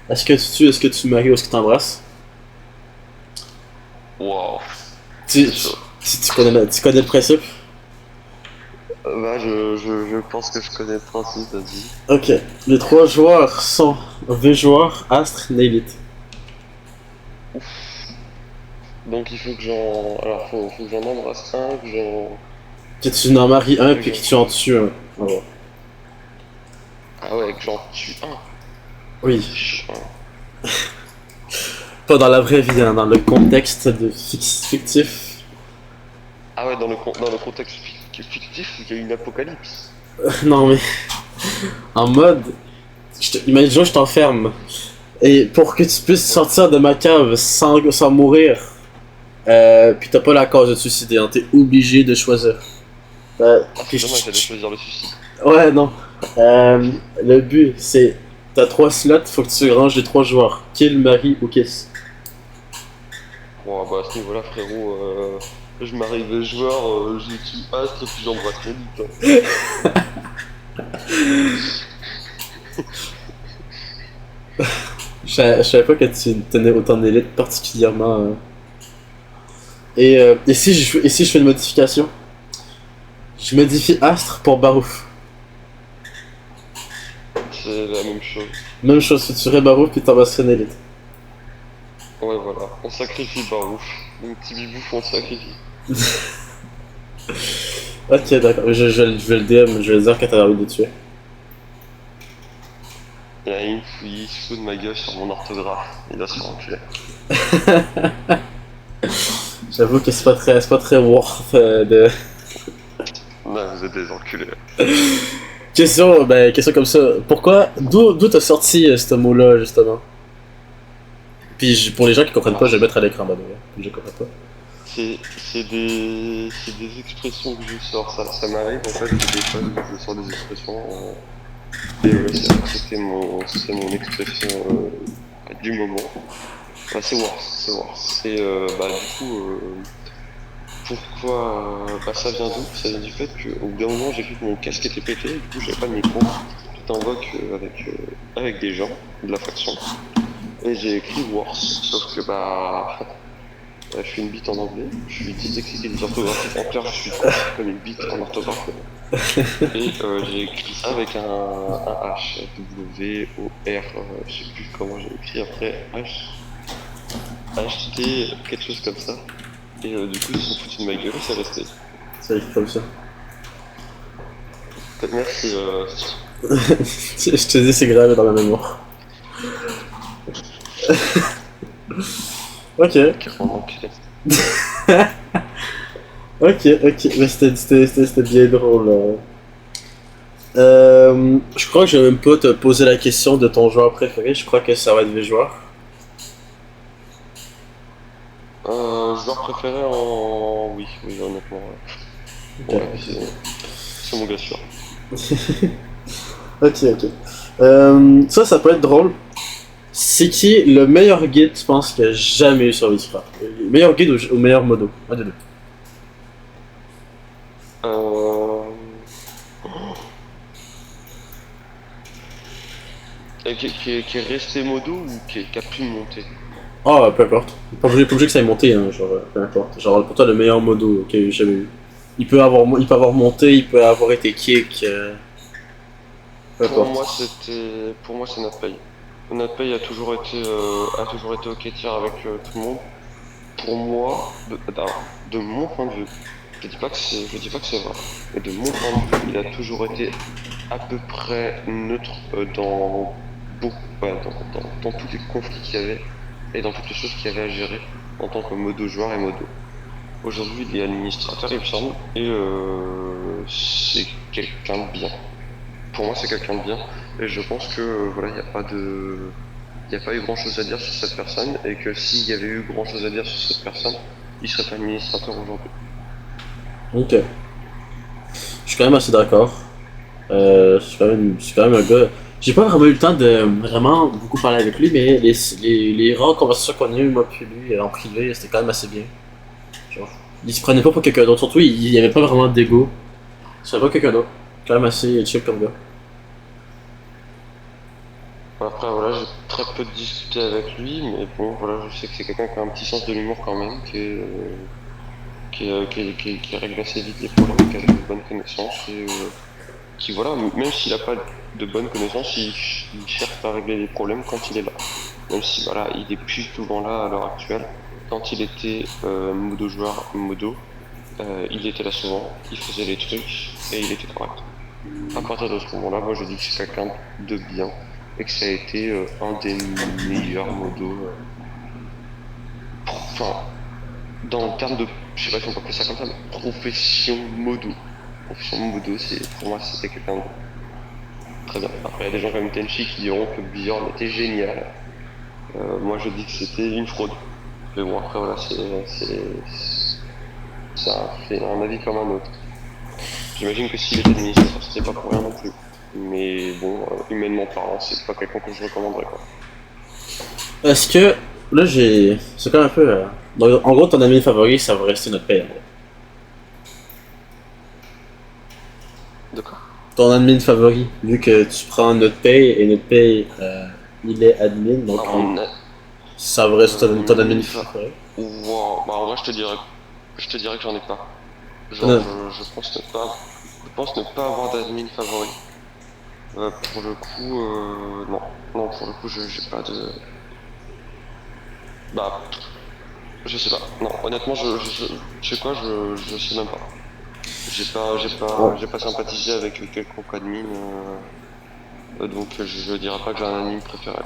est-ce que tu maries ou est-ce que tu embrasses? Waouh, Tu, c'est chaud. tu connais le principe? Bah, je pense que je connais le principe, vas-y. Ok. Les trois joueurs sont V-joueur, Astre, Nélite. Donc il faut que faut que j'en embrasse un, Que tu en maries un que puis que j'en tu en tue. tues un. En gros. Ah ouais, que j'en tue un. Oui. C'est chaud, hein. Pas dans la vraie vie, hein, dans le contexte de fictif. Ah ouais, dans le contexte fictif où il y a une apocalypse. Non mais, en mode, imagine je t'enferme. Et pour que tu puisses Ouais. sortir de ma cave sans mourir, puis t'as pas la cause de te suicider, hein, t'es obligé de choisir. Ah, Puis c'est dommage, j'allais choisir le suicide. ouais, non. Le but, c'est. T'as trois slots, faut que tu ranges les trois joueurs. Kill, Marie ou Kiss. Bon, bah à ce niveau-là, frérot, je m'arrive les joueurs, je tue Astre et puis j'embrasse Médite, hein. Je savais pas que tu tenais autant d'élite particulièrement. Et si je fais une modification, je modifie Astre pour Barouf. C'est la même chose. Même chose, tu tuerais Barouf puis t'embrasserais une élite. Ouais, voilà, on sacrifie Barouf. Mon petit bibouf, on sacrifie. Ok, d'accord. Je vais le DM, je vais dire que t'as envie de le tuer. Et là, il se fout de ma gueule sur mon orthographe. Il va se faire enculer. J'avoue que c'est pas très worth de. Là, vous êtes des enculés. Question comme ça. Pourquoi, d'où t'as sorti ce mot-là, justement? Puis pour les gens qui comprennent pas, Alors, je vais mettre à l'écran, bah, je comprends pas. c'est des expressions que je sors. Ça m'arrive, en fait, des fois, je sors des expressions. Et ouais, c'est vrai que c'était mon expression du moment. Bah, c'est Wars, c'est Wars. C'est, bah, du coup, pourquoi bah, ça vient d'où? Ça vient du fait qu'au bout d'un moment, j'ai vu que mon casque était pété, et du coup, j'avais pas de micro. J'étais en voc avec des gens de la faction. Et j'ai écrit Wars, sauf que bah, je suis une bite en anglais, je suis dyslexique et dysorthographique. En clair, je suis comme une bite en orthographe. Et j'ai écrit ça avec un H, W-O-R, je sais plus comment j'ai écrit après, H-T, quelque chose comme ça. Et du coup, ils se sont foutus de ma gueule et c'est resté. C'est écrit comme ça. Merci, Je te dis, c'est grave dans la mémoire. Ok. carrément enculé. Ok, mais c'était bien drôle. Je crois que je vais même pas te poser la question de ton joueur préféré, je crois que ça va être mes joueurs. Joueur préféré en... Oui, oui, honnêtement. Ok. Ouais, c'est mon gars sûr. Ok. Ça peut être drôle. C'est qui est le meilleur guide, tu penses, qu'il y a jamais eu sur Witchcraft? Le meilleur guide ou meilleur modo? Un des deux. Euh... qui est resté modo ou qui a pu monter? Ah, peu importe. Pas obligé que ça ait monté, hein, genre, peu importe. Genre, pour toi, le meilleur modo qu'il y a eu jamais eu. Il peut avoir monté, il peut avoir été kick, peu importe. Pour moi, c'est NotPay. NotPay a toujours été ok tiers avec tout le monde. Pour moi, de mon point de vue, je dis pas que c'est vrai, mais de mon point de vue, il a toujours été à peu près neutre dans tous les conflits qu'il y avait et dans toutes les choses qu'il y avait à gérer en tant que modo joueur et modo. Aujourd'hui, il est administrateur, il me semble, et c'est quelqu'un de bien. Pour moi, c'est quelqu'un de bien, et je pense que voilà, il n'y a pas eu grand-chose à dire sur cette personne, et que s'il y avait eu grand-chose à dire sur cette personne, il serait pas administrateur aujourd'hui. Ok. Je suis quand même assez d'accord. Je suis quand même un gars. J'ai pas vraiment eu le temps de vraiment beaucoup parler avec lui, mais les rares conversations qu'on a eues, moi puis lui, en privé, c'était quand même assez bien. Genre, il se prenait pas pour quelqu'un d'autre. Surtout, il y avait pas vraiment d'ego. C'est pas quelqu'un d'autre. Quand même assez chill comme gars. Après, voilà, j'ai très peu discuté avec lui, mais bon, voilà, je sais que c'est quelqu'un qui a un petit sens de l'humour quand même, qui règle assez vite les problèmes, qui a de bonnes connaissances, et qui, voilà, même s'il n'a pas de bonnes connaissances, il cherche à régler les problèmes quand il est là. Même si, voilà, il est plus souvent là à l'heure actuelle. Quand il était modo joueur, modo, il était là souvent, il faisait les trucs, et il était correct. À partir de ce moment-là, moi je dis que c'est quelqu'un de bien, et que ça a été un des meilleurs modos. Enfin, dans le terme de, je sais pas si on peut appeler ça comme ça, mais profession modo. Profession modo, pour moi, c'était quelqu'un de très bien. Après, il y a des gens comme Tenchi qui diront que Bjorn était génial. Moi, je dis que c'était une fraude. Mais bon, après, voilà, c'est un avis comme un autre. J'imagine que s'il était administrateur, c'était pas pour rien non plus. Mais bon, humainement parlant, c'est pas quelqu'un que je recommanderais, quoi. Est-ce que. Là, j'ai. C'est quand même un peu. Donc, en gros, ton ami favori, ça va rester notre père. D'accord. Ton admin favori, vu que tu prends notre paye et notre paye, il est admin, donc À mon a- ça va rester ton admin Admin favori. Wow. Bah, en vrai, je te dirais que j'en ai pas. Genre, Non. je pense ne pas avoir d'admin favori. Pour le coup, non. Non, pour le coup, j'ai pas de. Bah, je sais pas. Non, honnêtement, je sais quoi, je sais même pas. Bon. J'ai pas sympathisé avec quelconque admin, donc je dirais pas que j'ai un admin préféré.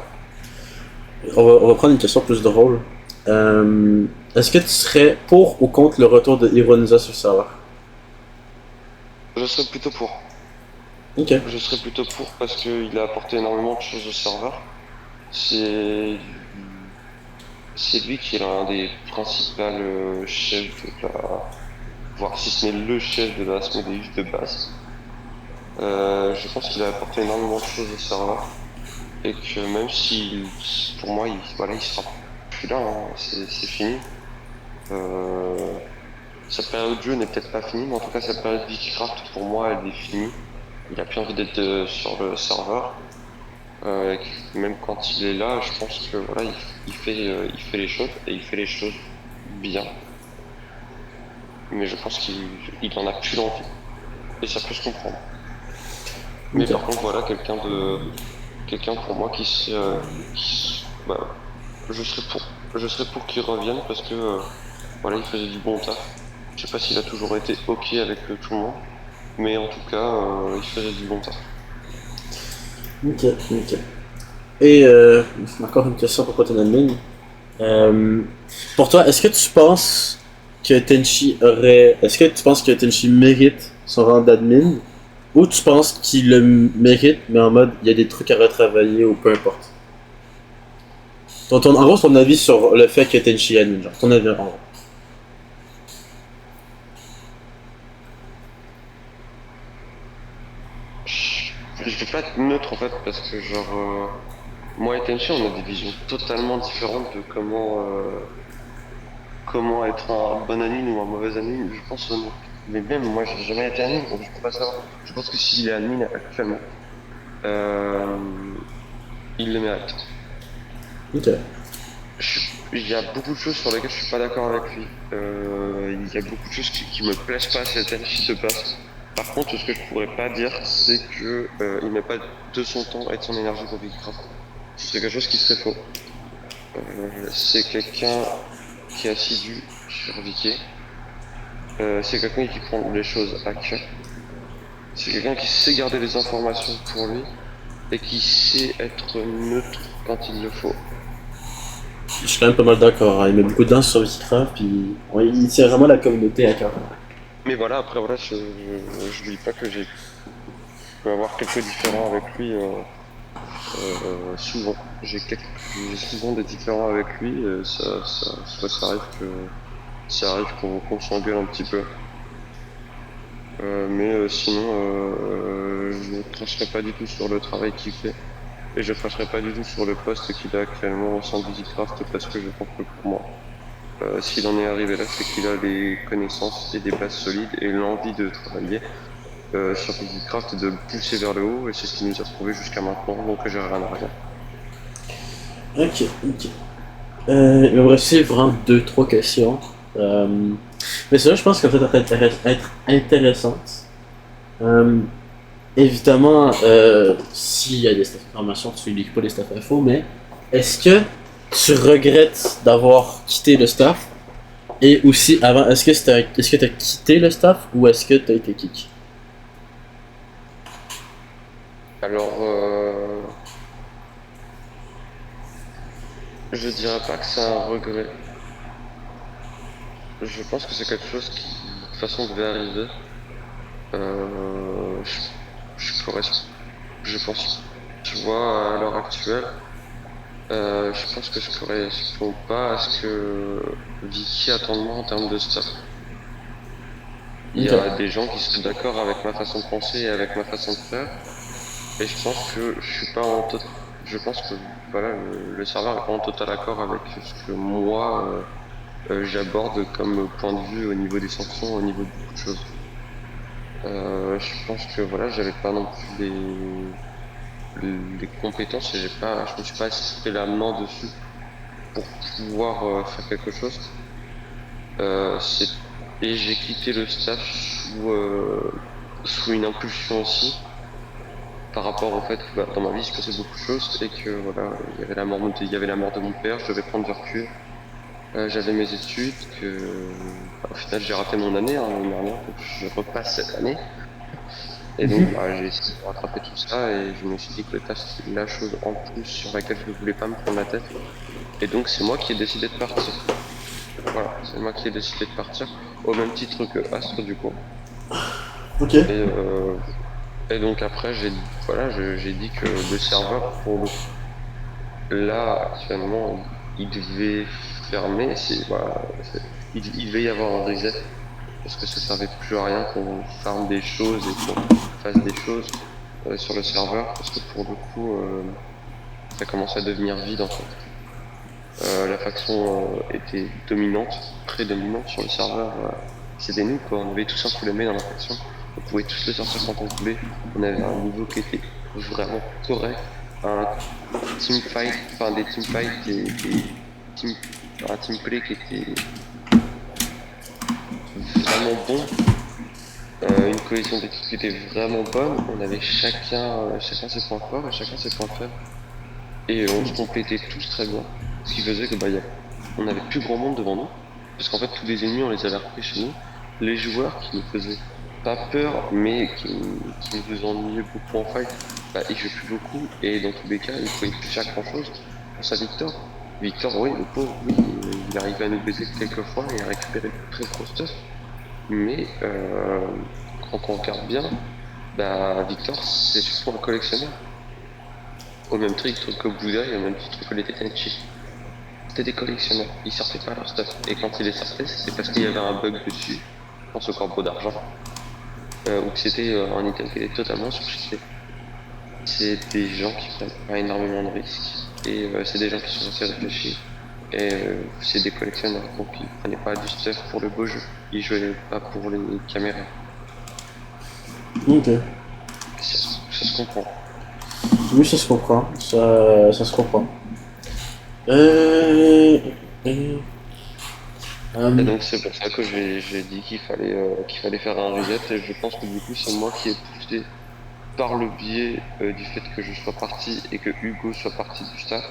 On va prendre une question plus drôle. Est-ce que tu serais pour ou contre le retour de Ironisa sur le serveur? Je serais plutôt pour. Ok. Je serais plutôt pour parce qu'il a apporté énormément de choses au serveur. C'est c'est lui qui est l'un des principaux chefs de la, voire si ce n'est le chef de la Asmodeus de base. Je pense qu'il a apporté énormément de choses au serveur et que même si pour moi voilà, il sera plus là, hein, c'est fini. Euh, Sa période de jeu n'est peut-être pas finie, mais en tout cas sa période Witchcraft pour moi elle est finie. Il a plus envie d'être sur le serveur. Même quand il est là, je pense que voilà, il fait les choses et il fait les choses bien. Mais je pense qu'il en a plus l'envie. Et ça peut se comprendre. Mais Ok. par contre, voilà, quelqu'un pour moi bah, je serais pour qu'il revienne parce que voilà, il faisait du bon taf. Je sais pas s'il a toujours été ok avec tout le monde, mais en tout cas, il faisait du bon taf. Ok. Ok. Et encore une question pour ton admin. Euh, pour toi, est-ce que tu penses que Tenchi aurait. Est-ce que tu penses que Tenchi mérite son rang d'admin? Ou tu penses qu'il le mérite, mais en mode il y a des trucs à retravailler ou peu importe? En gros, ton avis sur le fait que Tenchi est admin, genre. Ton avis en gros. Je vais pas être neutre en fait parce que genre moi et Tenchi, on a des visions totalement différentes de comment être un bon admin ou un mauvais admin. Je pense, mais même moi, j'ai jamais été admin, donc je peux pas savoir. Je pense que s'il est admin actuellement, euh, il le mérite. Ok. Il y a beaucoup de choses sur lesquelles je suis pas d'accord avec lui. Il y a beaucoup de choses qui me plaisent pas à cette Tenchi de base. Par contre, ce que je pourrais pas dire, c'est que il met pas de son temps et de son énergie pour Vicraft. Ce serait quelque chose qui serait faux. C'est quelqu'un qui est assidu sur Vicky. C'est quelqu'un qui prend les choses à cœur. C'est quelqu'un qui sait garder les informations pour lui et qui sait être neutre quand il le faut. Je suis quand même pas mal d'accord, hein. Il met beaucoup de danse sur Witchcraft, puis ouais, il tient vraiment la communauté à cœur. Mais voilà, après, voilà, je dis pas que j'ai peux avoir quelques différends avec lui souvent. J'ai souvent des différends avec lui. Soit ça arrive qu'on s'engueule un petit peu. Mais sinon, je ne cracherai pas du tout sur le travail qu'il fait. Et je cracherai pas du tout sur le poste qu'il a actuellement au sein de Visitcraft parce que je pense que pour moi, s'il en est arrivé là, c'est qu'il a les connaissances et des bases solides et l'envie de travailler sur Visitcraft et de le pousser vers le haut et c'est ce qui nous a prouvé jusqu'à maintenant, donc j'ai rien à dire. Ok, ok. Il me reste vraiment deux, trois questions. Euh, mais ça, je pense que peut-être être intéressante. Euh, Évidemment, s'il y a des staff d'information, tu ne lis pas les staff info, mais est-ce que tu regrettes d'avoir quitté le staff? Et aussi, avant, est-ce que tu as quitté le staff ou est-ce que tu as été kick? Alors, je dirais pas que c'est un regret. Je pense que c'est quelque chose qui, de toute façon, devait arriver. Euh, je, je correspond, je pense, tu vois, à l'heure actuelle, je pense que je correspond pas à ce que Vicky attend de moi en termes de staff. Il y Ok. a des gens qui seraient d'accord avec ma façon de penser et avec ma façon de faire, et je pense que je suis pas en tot- je pense que voilà, le serveur est pas en total accord avec ce que moi j'aborde comme point de vue au niveau des sanctions, au niveau de beaucoup de choses. Je pense que voilà, j'avais pas non plus les compétences et je me suis pas assez fait la main dessus pour pouvoir faire quelque chose. Euh, c'est, et j'ai quitté le staff sous une impulsion aussi, par rapport au fait que bah, dans ma vie il se passait beaucoup de choses et que voilà, il y avait la mort de mon père, je devais prendre du recul. J'avais mes études, bah, au final j'ai raté mon année, hein, l'année dernière, donc je repasse cette année. Et donc bah, j'ai essayé de rattraper tout ça et je me suis dit que le taf c'était la chose en plus sur laquelle je ne voulais pas me prendre la tête. Et donc c'est moi qui ai décidé de partir. Voilà, c'est moi qui ai décidé de partir, au même titre que Astre du coup. Ok. Et, euh, et donc après voilà, j'ai dit que le serveur, pour le coup, là actuellement, il devait fermer. Voilà, il devait y avoir un reset parce que ça servait plus à rien qu'on farme des choses et qu'on fasse des choses sur le serveur parce que pour le coup, ça commence à devenir vide en fait. La faction était dominante, très dominante sur le serveur. C'était nous, quoi. On avait tous un full aimé dans la faction. On pouvait tous le sortir quand on voulait. On avait un niveau qui était vraiment correct. Un team fight, enfin des team fights team, un team play qui était vraiment bon. Une cohésion d'équipe qui était vraiment bonne. On avait chacun ses points forts et chacun ses points faibles. Et on se complétait tous très bien. Ce qui faisait que bah, on avait plus grand monde devant nous. Parce qu'en fait, tous les ennemis, on les avait repris chez nous. Les joueurs qui nous faisaient pas peur, mais qui nous faisaient ennuyer beaucoup en fight, bah, ils jouaient plus beaucoup. Et dans tous les cas, ils pouvaient plus faire grand chose. Je pense à Victor. Victor, oui, le pauvre, oui, il arrivait à nous baiser quelques fois et à récupérer de très gros stuff. Mais quand on regarde bien, bah, Victor, c'est surtout un collectionneur. Au même titre que Bouddha et au même titre que les Tenchi. C'était des collectionneurs, ils sortaient pas leur stuff. Et quand ils les sortaient, c'était parce qu'il y avait un bug dessus, je pense au corbeau d'argent, ou que c'était un item qui était totalement surcheaté. C'est des gens qui prennent pas énormément de risques. et c'est des gens qui sont assez réfléchis. Et c'est des collectionneurs, donc ils prenaient pas du stuff pour le beau jeu, ils jouaient pas pour les caméras. Ok. Ça se comprend. Oui, ça se comprend. Ça se comprend. Euh... euh, Et euh, donc c'est pour ça que j'ai dit qu'il fallait faire un reset, et je pense que du coup c'est moi qui ai poussé par le biais du fait que je sois parti et que Hugo soit parti du staff,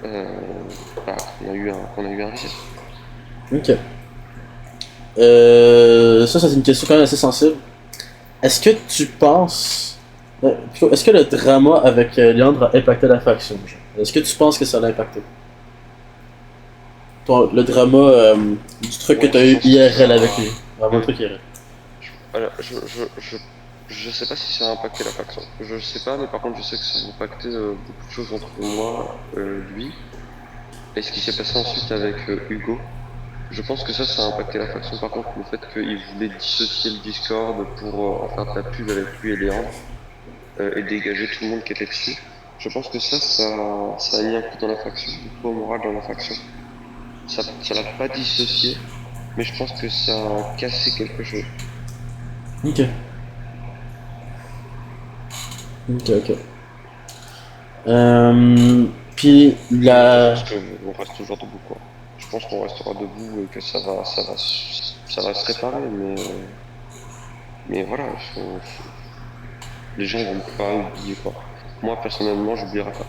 qu'on a eu un reset. ok. Ça, c'est une question quand même assez sensible. Est-ce que tu penses. Plutôt, est-ce que le drama avec Léandre a impacté la faction, genre? Est-ce que tu penses que ça l'a impacté? Le drama du truc que Ouais, t'as je eu pense que IRL avec ça. lui. Vraiment le truc IRL. Alors, je sais pas si ça a impacté la faction. Je sais pas, mais par contre, je sais que ça a impacté beaucoup de choses entre moi, lui, et ce qui s'est passé ensuite avec Hugo. Je pense que ça a impacté la faction. Par contre, le fait qu'il voulait dissocier le Discord pour en faire de la pub avec lui et Léandre, et dégager tout le monde qui était dessus, je pense que ça a mis un coup dans la faction, un coup au moral dans la faction. Ça l'a pas dissocié, mais je pense que ça a cassé quelque chose. Ok. Ok, ok. Puis Mais je la. pense qu'on reste toujours debout, quoi. Je pense qu'on restera debout et que ça va se réparer, mais voilà, les gens vont pas oublier, quoi. Moi, personnellement, j'oublierai pas.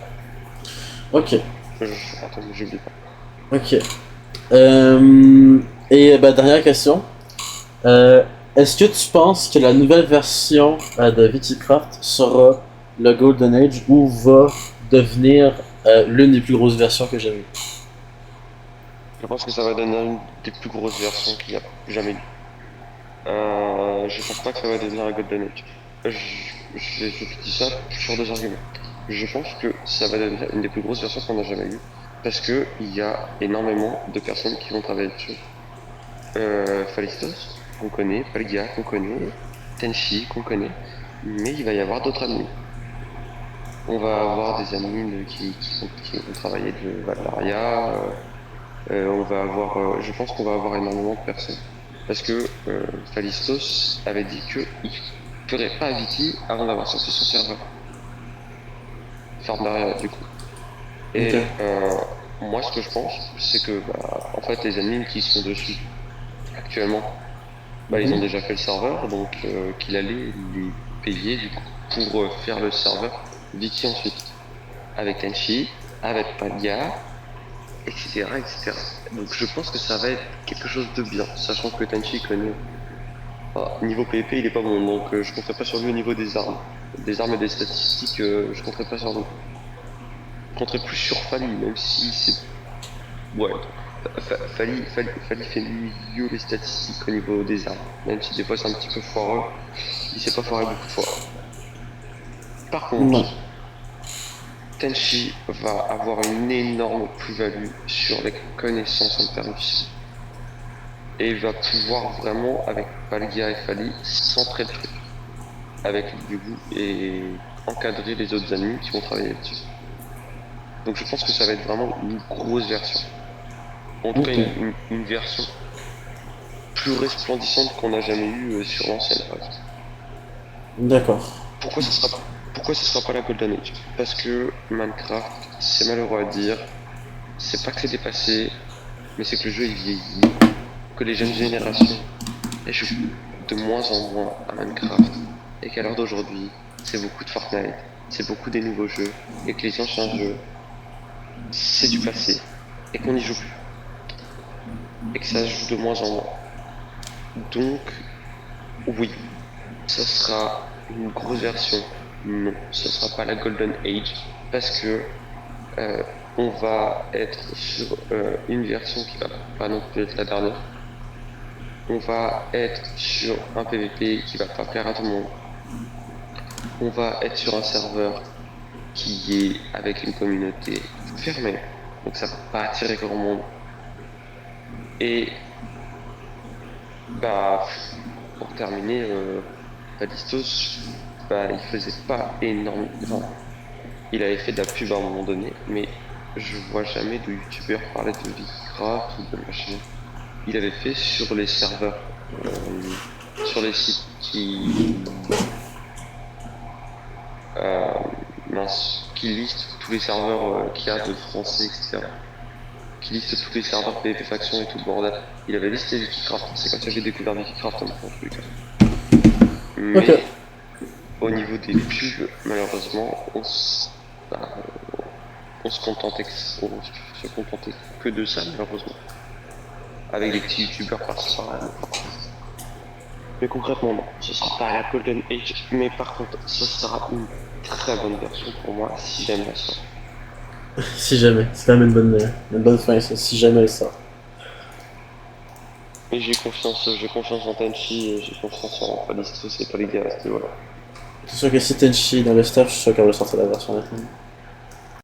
Ok. Attends, mais j'oublie pas. Ok. Et bah, dernière question. Euh, Est-ce que tu penses que la nouvelle version de Viticraft sera le Golden Age ou va devenir l'une des plus grosses versions que j'ai vues? Je pense que ça va donner une des plus grosses versions qu'il y a jamais eu. Je pense pas que ça va devenir un Golden Age. Je te dis ça sur deux arguments. Je pense que ça va devenir une des plus grosses versions qu'on a jamais eues parce que il y a énormément de personnes qui vont travailler dessus. Phallistos, qu'on connaît, Palgia, qu'on connaît, Tenchi, qu'on connaît, mais il va y avoir d'autres admins. On va avoir des admins qui vont travailler de Valeria, on va avoir, je pense qu'on va avoir énormément de personnes. Parce que Phallistos avait dit qu'il ne ferait pas Viti avant d'avoir sorti son serveur, Farmdaria du coup. Ok. Et moi, ce que je pense, c'est que bah, en fait, les admins qui sont dessus actuellement, bah, ils ont Mhm. déjà fait le serveur, donc qu'il allait les payer du coup pour faire le serveur Viti ensuite, avec Tenchi, avec Palia, etc., etc. Donc je pense que ça va être quelque chose de bien, sachant que Tenchi connaît. Ah, niveau PvP, il est pas bon, donc je compterai pas sur lui au niveau des armes. Des armes et des statistiques, je compterai pas sur lui. Je compterai plus sur Fali, même si c'est. Ouais, Fali fait mieux les statistiques au niveau des armes. Même si des fois c'est un petit peu foireux, il s'est pas foiré beaucoup de fois. Par Ouais. contre, Tenchi va avoir une énorme plus-value sur les connaissances en permission. Et il va pouvoir vraiment, avec Palgia et Fali, centrer le truc avec du coup et encadrer les autres amis qui vont travailler dessus. Donc je pense que ça va être vraiment une grosse version. En tout cas, Ok. une version plus resplendissante qu'on n'a jamais eue sur l'ancienne, par exemple. D'accord. Pourquoi ce sera, pourquoi ce sera pas la Golden Age? Parce que Minecraft, c'est malheureux à dire, c'est pas que c'est dépassé, mais c'est que le jeu il vieillit, que les jeunes générations elles jouent de moins en moins à Minecraft, et qu'à l'heure d'aujourd'hui, c'est beaucoup de Fortnite, c'est beaucoup des nouveaux jeux, et que les anciens jeux, c'est du passé et qu'on n'y joue plus et que ça se joue de moins en moins. Donc, oui, ça sera une grosse version. Non, ce sera pas la Golden Age parce que euh, on va être sur une version qui va pas non plus être la dernière. On va être sur un PvP qui va pas plaire à tout le monde. On va être sur un serveur qui est avec une communauté fermée, donc ça va pas attirer grand monde. Et bah, pour terminer, Balistos, bah, il faisait pas énorme. Enfin, Il avait fait de la pub à un moment donné, mais je vois jamais de youtubeur parler de Vicraft ou de machin. Il avait fait sur les serveurs, sur les sites euh, qui listent tous les serveurs qu'il y a de français, etc. Qui liste tous les serveurs PvP Faction et tout le bordel. Il avait listé Wikicraft, c'est quand j'avais découvert Wikicraft en tous les cas. Ok. Mais au niveau des pubs, malheureusement, bah, on se contentait, on se contentait que de ça, malheureusement. Avec des petits youtubeurs par-ci par-là. Mais concrètement, non, ce sera pas la Golden Age, mais par contre, ce sera une très bonne version pour moi si jamais elle sort. Si jamais, c'est quand même une bonne fin, ça, si jamais elle sort. Mais j'ai confiance en Tenchi et j'ai confiance en Palistos et Polygas, et voilà. C'est sûr que si Tenchi est dans le staff, je suis sûr qu'elle va sortir la version maintenant.